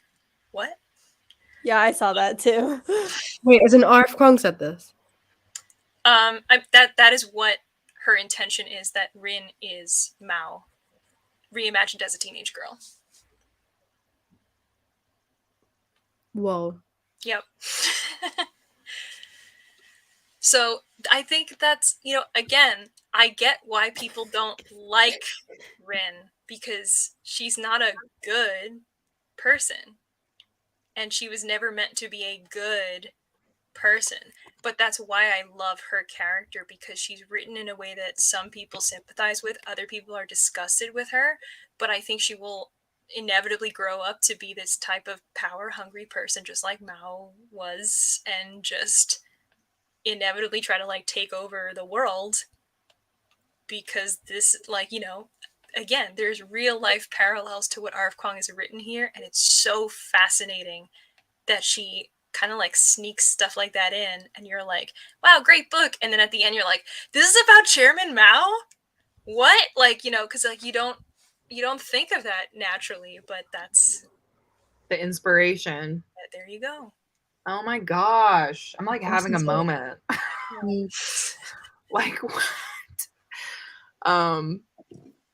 what? Yeah, I saw that too. Wait, as an R.F. Kuang said this? That is what her intention is, that Rin is Mao, reimagined as a teenage girl. Whoa. Yep. So I think that's, again, I get why people don't like Rin, because she's not a good person. And she was never meant to be a good person. But that's why I love her character, because she's written in a way that some people sympathize with, other people are disgusted with her. But I think she will inevitably grow up to be this type of power-hungry person, just like Mao was, and just inevitably try to, like, take over the world, because this, like, again, there's real life parallels to what R.F. Kuang has written here, and it's so fascinating that she kind of, like, sneaks stuff like that in, and you're like, wow, great book, and then at the end you're like, this is about Chairman Mao? What? Like, because, like, you don't think of that naturally, but that's the inspiration. There you go. Oh my gosh, I'm like having a moment. Like, what?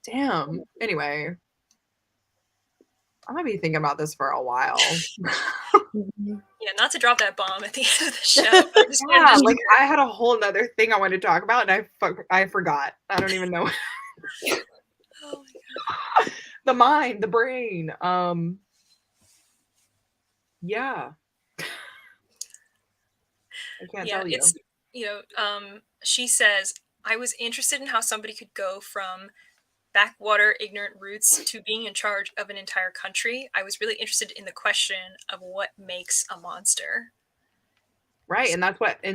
Damn. Anyway, I'm gonna be thinking about this for a while. Yeah, not to drop that bomb at the end of the show. Like, I had a whole nother thing I wanted to talk about, and I forgot. I don't even know. Oh my God. The mind, the brain. Yeah. I can't tell you. It's, she says, I was interested in how somebody could go from backwater ignorant roots to being in charge of an entire country. I was really interested in the question of what makes a monster. Right, and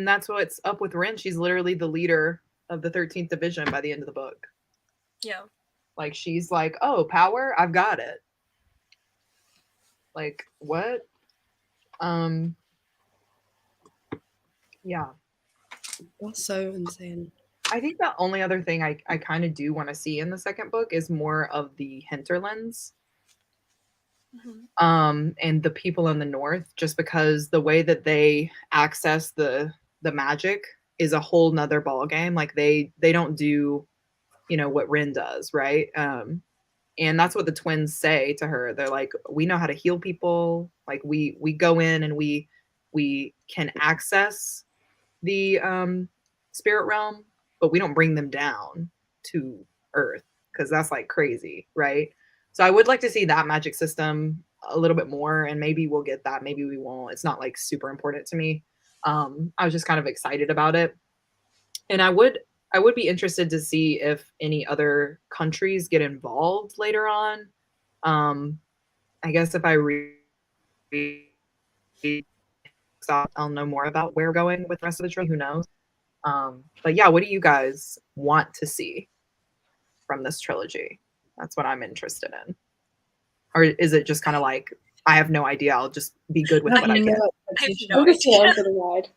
that's what's up with Rin. She's literally the leader of the 13th Division by the end of the book. Yeah. Like, she's like, oh, power? I've got it. Like, what? Yeah. That's so insane. I think the only other thing I kind of do want to see in the second book is more of the hinterlands. And the people in the north, just because the way that they access the magic is a whole nother ball game. Like, they don't do, what Rin does, right? And that's what the twins say to her. They're like, we know how to heal people. Like, we go in and we can access the spirit realm, but we don't bring them down to Earth, because that's like crazy, right? So I would like to see that magic system a little bit more, and maybe we'll get that, maybe we won't. It's not like super important to me. I was just kind of excited about it, and I would be interested to see if any other countries get involved later on. I guess if I read I'll know more about where we're going with the rest of the trilogy. Who knows? But yeah, what do you guys want to see from this trilogy? That's what I'm interested in. Or is it just kind of like, I have no idea, I'll just be good with what I get? I have no I'm just idea. along for the ride.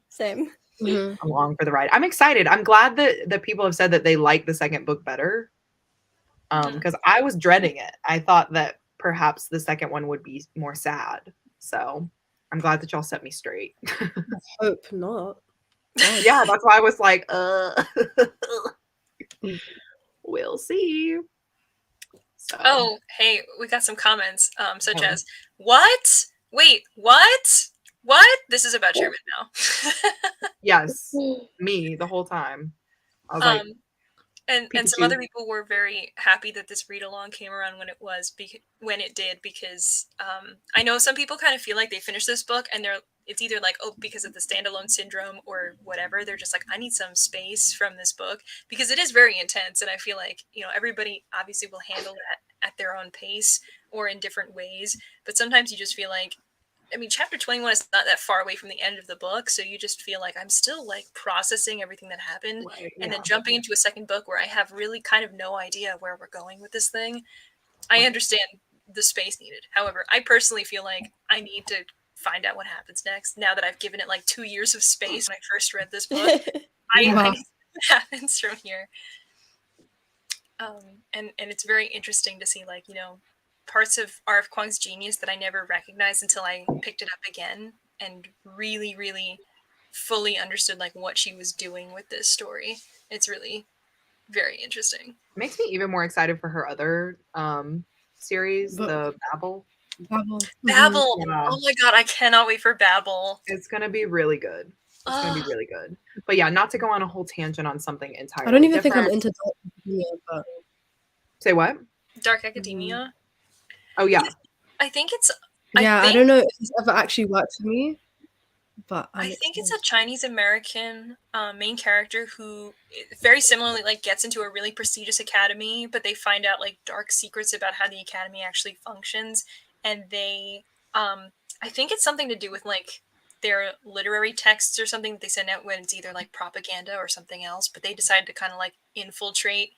Same. Mm-hmm. Along for the ride. I'm excited. I'm glad that people have said that they like the second book better. Because I was dreading it. I thought that perhaps the second one would be more sad. So I'm glad that y'all set me straight. Hope not. Yeah, that's why I was like, we'll see. So. Oh, hey, we got some comments, such as, what? Wait, what? What? This is about Sherman now. Yes, me the whole time. I was like, and some other people were very happy that this read along came around when it did, because I know some people kind of feel like they finished this book and it's either like, oh, because of the standalone syndrome or whatever, they're just like, I need some space from this book, because it is very intense, and I feel like, you know, everybody obviously will handle that at their own pace or in different ways, but sometimes you just feel like, I mean, chapter 21 is not that far away from the end of the book, so you just feel like I'm still like processing everything that happened, right, and then jumping into a second book where I have really kind of no idea where we're going with this thing. I understand the space needed. However, I personally feel like I need to find out what happens next. Now that I've given it like 2 years of space when I first read this book, I need to see what happens from here. And it's very interesting to see, like, you know, parts of R.F. Kuang's genius that I never recognized until I picked it up again and really, really fully understood like what she was doing with this story. It's really very interesting. It makes me even more excited for her other series, the Babel. Babel. Yeah. Oh my god, I cannot wait for Babel. It's gonna be really good. It's gonna be really good. But yeah, not to go on a whole tangent on something entirely. I don't even different. think I'm into Dark Academia, but say what? Dark Academia. Oh yeah. I think it's. I don't know if it's ever actually worked for me, but I think it's a Chinese American main character who very similarly like gets into a really prestigious academy, but they find out like dark secrets about how the academy actually functions, and they I think it's something to do with like their literary texts or something that they send out when it's either like propaganda or something else, but they decide to kind of like infiltrate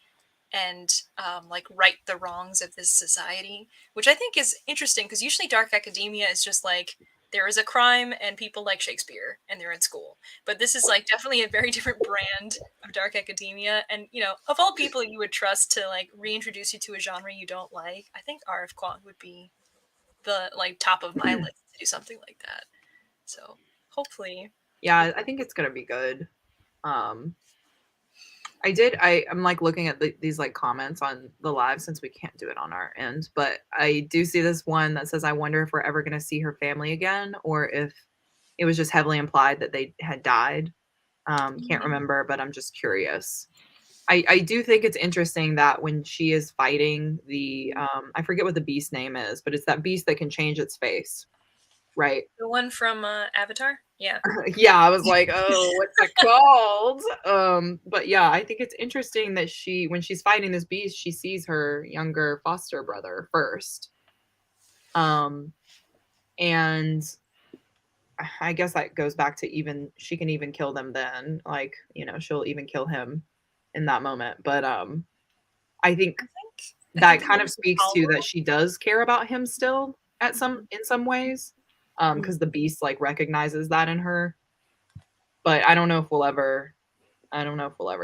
and like right the wrongs of this society, which I think is interesting, because usually dark academia is just like, there is a crime and people like Shakespeare and they're in school. But this is like definitely a very different brand of dark academia. And, you know, of all people you would trust to like reintroduce you to a genre you don't like, I think R.F. Kuang would be the like top of my list to do something like that. So hopefully. Yeah, I think it's gonna be good. I'm like looking at these like comments on the live, since we can't do it on our end, but I do see this one that says, I wonder if we're ever going to see her family again, or if it was just heavily implied that they had died. Can't remember, but I'm just curious. I do think it's interesting that when she is fighting the, I forget what the beast name is, but it's that beast that can change its face, right? The one from Avatar? Yeah. Yeah, I was like, oh, what's it called? But yeah, I think it's interesting that when she's fighting this beast, she sees her younger foster brother first. And I guess that goes back to she can even kill them then. Like, you know, she'll even kill him in that moment. But I think that kind of speaks to that she does care about him still in some ways. Because the beast like recognizes that in her, but I don't know if we'll ever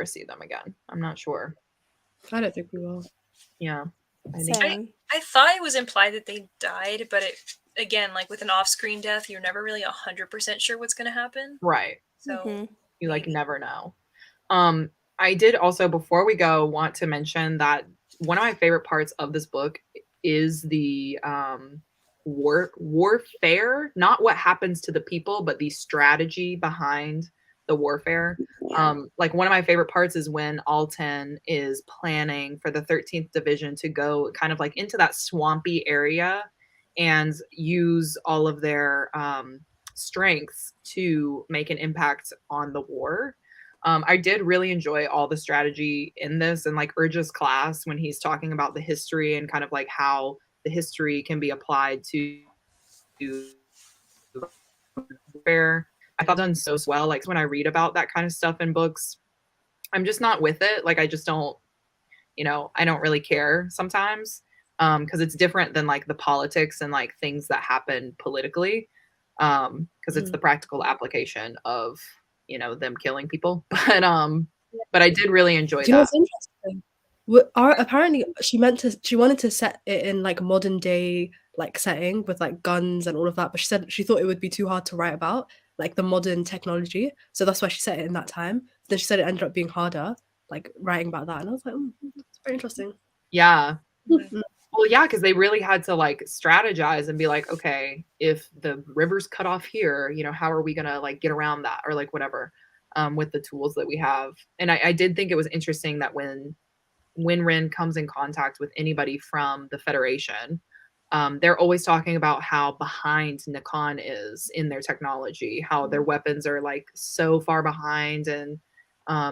see them again. I'm not sure. I don't think we will. Yeah, I thought it was implied that they died, but it again, like with an off-screen death, you're never really 100% sure what's going to happen. Right. So you like never know. I did also, before we go, want to mention that one of my favorite parts of this book is the warfare, not what happens to the people, but the strategy behind the warfare. Like one of my favorite parts is when Alton is planning for the 13th Division to go kind of like into that swampy area and use all of their strengths to make an impact on the war. I did really enjoy all the strategy in this, and like Urge's class when he's talking about the history and kind of like how the history can be applied to fair. I thought done so well. Like when I read about that kind of stuff in books, I'm just not with it. Like I just don't, I don't really care sometimes. Because it's different than like the politics and like things that happen politically. Because it's the practical application of, them killing people. But I did really enjoy Do you know that. what's interesting? Apparently she wanted to set it in like modern day like setting with like guns and all of that, but she said she thought it would be too hard to write about like the modern technology, so that's why she set it in that time. Then she said it ended up being harder like writing about that, and I was like, it's very interesting. Yeah. Well, yeah, because they really had to like strategize and be like, okay, if the river's cut off here, how are we gonna like get around that or like whatever, with the tools that we have. And I did think it was interesting that when Ren comes in contact with anybody from the Federation, they're always talking about how behind Nicolee is in their technology, how their weapons are like so far behind, and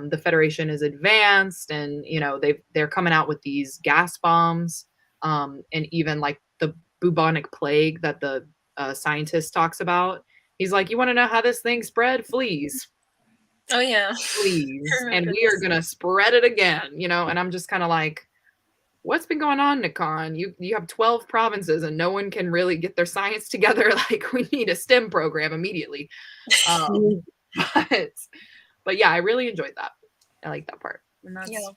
the Federation is advanced, and they're coming out with these gas bombs, and even like the bubonic plague that the scientist talks about. He's like, you want to know how this thing spread? Fleas. Oh yeah, fleas, and we are gonna spread it again, and I'm just kind of like, what's been going on, Nicolee? You have 12 provinces and no one can really get their science together. Like we need a STEM program immediately. But yeah, I really enjoyed that. I like that part. And that's really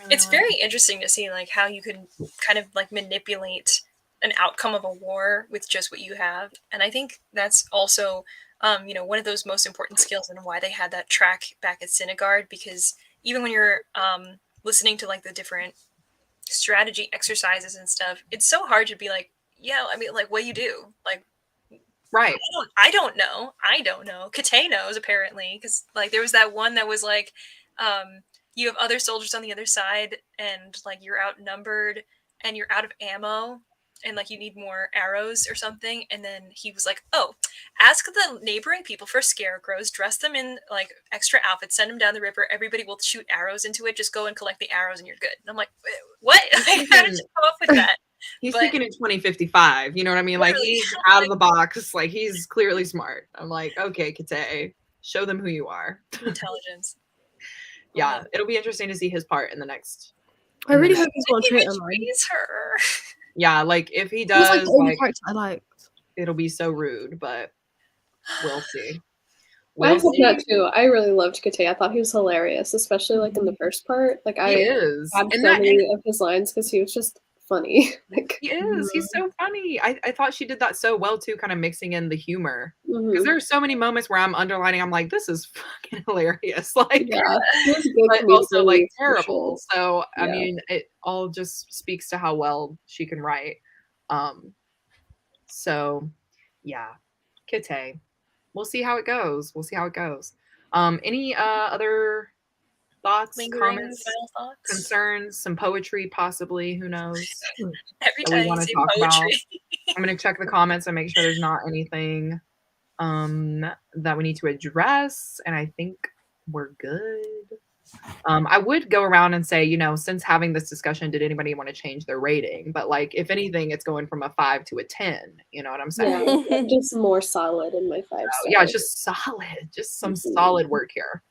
it's very interesting to see like how you can kind of like manipulate an outcome of a war with just what you have. And I think that's also one of those most important skills, and why they had that track back at Synagard, because even when you're listening to like the different strategy exercises and stuff, it's so hard to be like, yeah, I mean, like, what do you do? Like, right. I don't know. Kasey knows, apparently, because like there was that one that was like, you have other soldiers on the other side, and like you're outnumbered and you're out of ammo, and like you need more arrows or something. And then he was like, oh, ask the neighboring people for scarecrows, dress them in like extra outfits, send them down the river, everybody will shoot arrows into it, just go and collect the arrows and you're good. And I'm like, what? How did you come up with that? He's thinking in 2055, you know what I mean? Like he's out of the box, like he's clearly smart. I'm like, okay, Kasey, show them who you are. Intelligence. Yeah, it'll be interesting to see his part in the next. I really hope he's got a trait online. Her. Yeah, like if he does, like the only character I liked. It'll be so rude, but we'll see. I hope that too. I really loved Kasey. I thought he was hilarious, especially like in the first part. Like he is. had so many of his lines because he was just funny. Like, he is. He's so funny. I thought she did that so well too, kind of mixing in the humor. Because there are so many moments where I'm underlining. I'm like, this is fucking hilarious. Like, but also like terrible. So I mean, it all just speaks to how well she can write. So yeah, Kasey. We'll see how it goes. Any other thoughts, comments, concerns, some poetry possibly, who knows? Every time we want to talk about. I'm going to check the comments and make sure there's not anything that we need to address, and I think we're good. I would go around and say, since having this discussion, did anybody want to change their rating? But like, if anything, it's going from a 5 to a 10. You know what I'm saying? Yeah, just more solid in my 5 stars. Yeah, just solid, just some solid work here.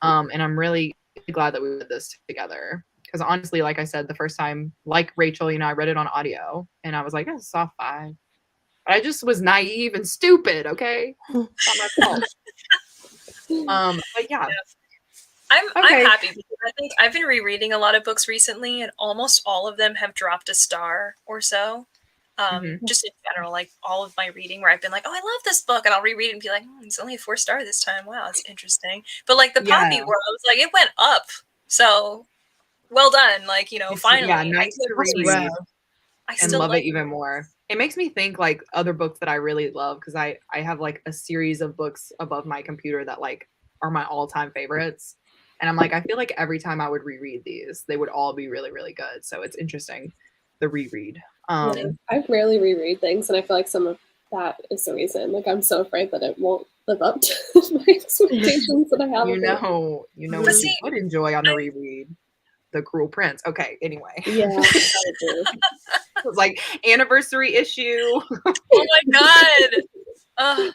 And I'm really glad that we did this together, because honestly, like I said, the first time, like Rachel, I read it on audio, and I was like, it's a soft 5. But I just was naive and stupid. Okay, it's not my fault. But yeah. I'm happy because I think I've been rereading a lot of books recently, and almost all of them have dropped a star or so. Just in general, like all of my reading where I've been like, oh, I love this book, and I'll reread it and be like, it's only a 4-star this time. Wow, that's interesting. But like the Poppy World, I was like, it went up. So well done. Like, finally. Yeah, nice to reread. I still love it even more. It makes me think like other books that I really love, because I have like a series of books above my computer that like are my all-time favorites. And I'm like, I feel like every time I would reread these, they would all be really, really good. So it's interesting, the reread. I rarely reread things, and I feel like some of that is the reason. Like, I'm so afraid that it won't live up to my expectations that I have. You know what you would enjoy on the reread? The Cruel Prince. Okay, anyway. Yeah. It was like anniversary issue. Oh my god.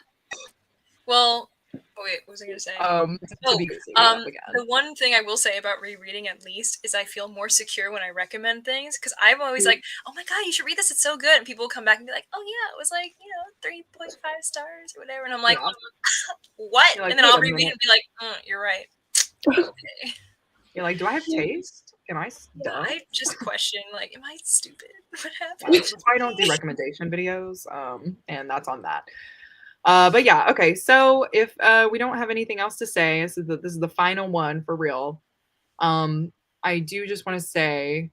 Well, oh wait, what was I going to say? The one thing I will say about rereading, at least, is I feel more secure when I recommend things, because I'm always like, oh my god, you should read this, it's so good, and people will come back and be like, oh yeah, it was like 3.5 stars or whatever, and I'm like, what? Like, and then I'll reread it and be like, you're right. Okay. You're like, do I have taste? Am I dumb? I just question, like, am I stupid? What happened? That's why I don't do recommendation videos, and that's on that. But yeah, okay. So if we don't have anything else to say, this is the final one for real. I do just want to say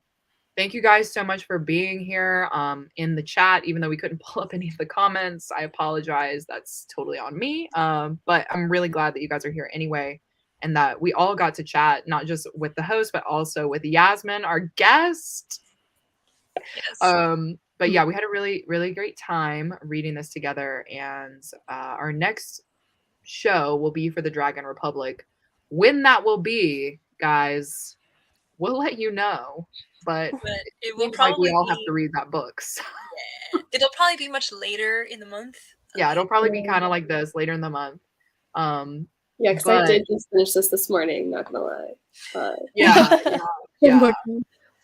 thank you guys so much for being here in the chat. Even though we couldn't pull up any of the comments, I apologize. That's totally on me. But I'm really glad that you guys are here anyway, and that we all got to chat, not just with the host, but also with Yasmin, our guest. Yes. But yeah, we had a really, really great time reading this together. And our next show will be for the Dragon Republic. When that will be, guys, we'll let you know. But it will probably we all have to read that book. So. Yeah. It'll probably be much later in the month. Yeah, it'll probably be kind of like this later in the month. Yeah, because I did just finish this morning, not gonna lie. Yeah.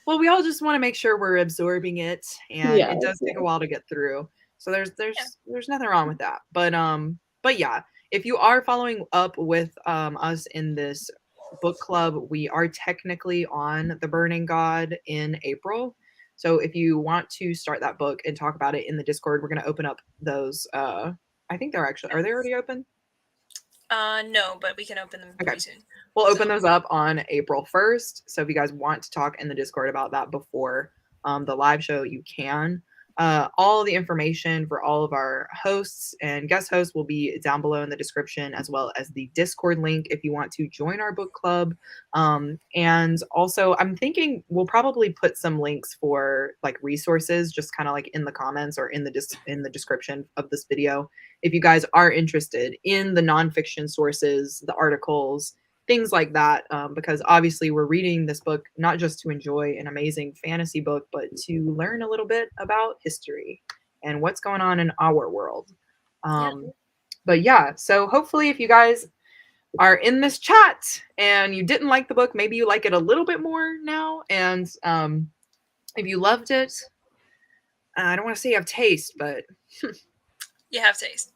Well, we all just want to make sure we're absorbing it, and it does take a while to get through. So there's nothing wrong with that. But yeah, if you are following up with us in this book club, we are technically on The Burning God in April. So if you want to start that book and talk about it in the Discord, we're going to open up those. I think are they already open? No, but we can open them pretty soon. We'll open those up on April 1st. So if you guys want to talk in the Discord about that before the live show, you can. All the information for all of our hosts and guest hosts will be down below in the description, as well as the Discord link if you want to join our book club. And also, I'm thinking we'll probably put some links for like resources, just kind of like in the comments or in the description of this video, if you guys are interested in the nonfiction sources, the articles, things like that, because obviously we're reading this book not just to enjoy an amazing fantasy book, but to learn a little bit about history and what's going on in our world. But yeah, so hopefully if you guys are in this chat and you didn't like the book, maybe you like it a little bit more now. And if you loved it, I don't want to say you have taste, but you have taste.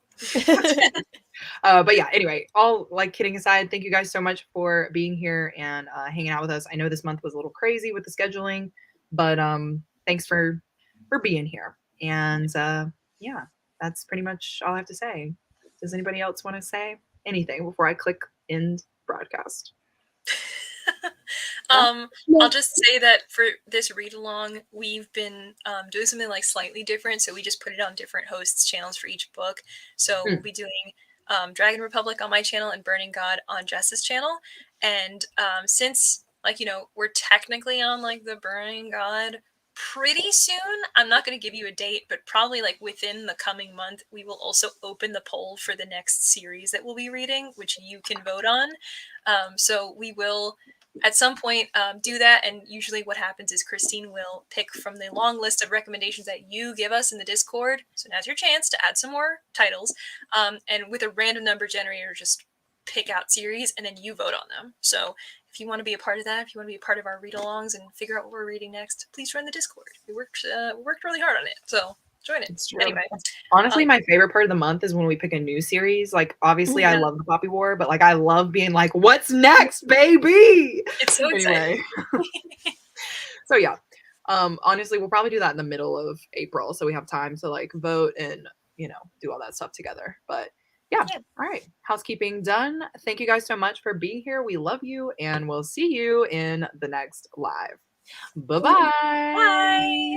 But yeah, anyway, all like kidding aside, thank you guys so much for being here and hanging out with us. I know this month was a little crazy with the scheduling, but thanks for being here. And yeah, that's pretty much all I have to say. Does anybody else want to say anything before I click end broadcast? I'll just say that for this read along, we've been doing something like slightly different. So we just put it on different hosts' channels for each book. So we'll be doing Dragon Republic on my channel and Burning God on Jess's channel. And since we're technically on like the Burning God pretty soon, I'm not going to give you a date, but probably like within the coming month, we will also open the poll for the next series that we'll be reading, which you can vote on. So we will at some point do that, and usually what happens is Christine will pick from the long list of recommendations that you give us in the Discord. So now's your chance to add some more titles, and with a random number generator, just pick out series and then you vote on them. So if you want to be a part of that, if you want to be a part of our read-alongs and figure out what we're reading next, please join the Discord. We worked really hard on it, so join it. Anyway, honestly, my favorite part of the month is when we pick a new series. Like, obviously, I love the Poppy War, but like, I love being like, "What's next, baby?" It's so exciting. So yeah, honestly, we'll probably do that in the middle of April, so we have time to like vote and do all that stuff together. But yeah, all right, housekeeping done. Thank you guys so much for being here. We love you, and we'll see you in the next live. Bye-bye. Bye.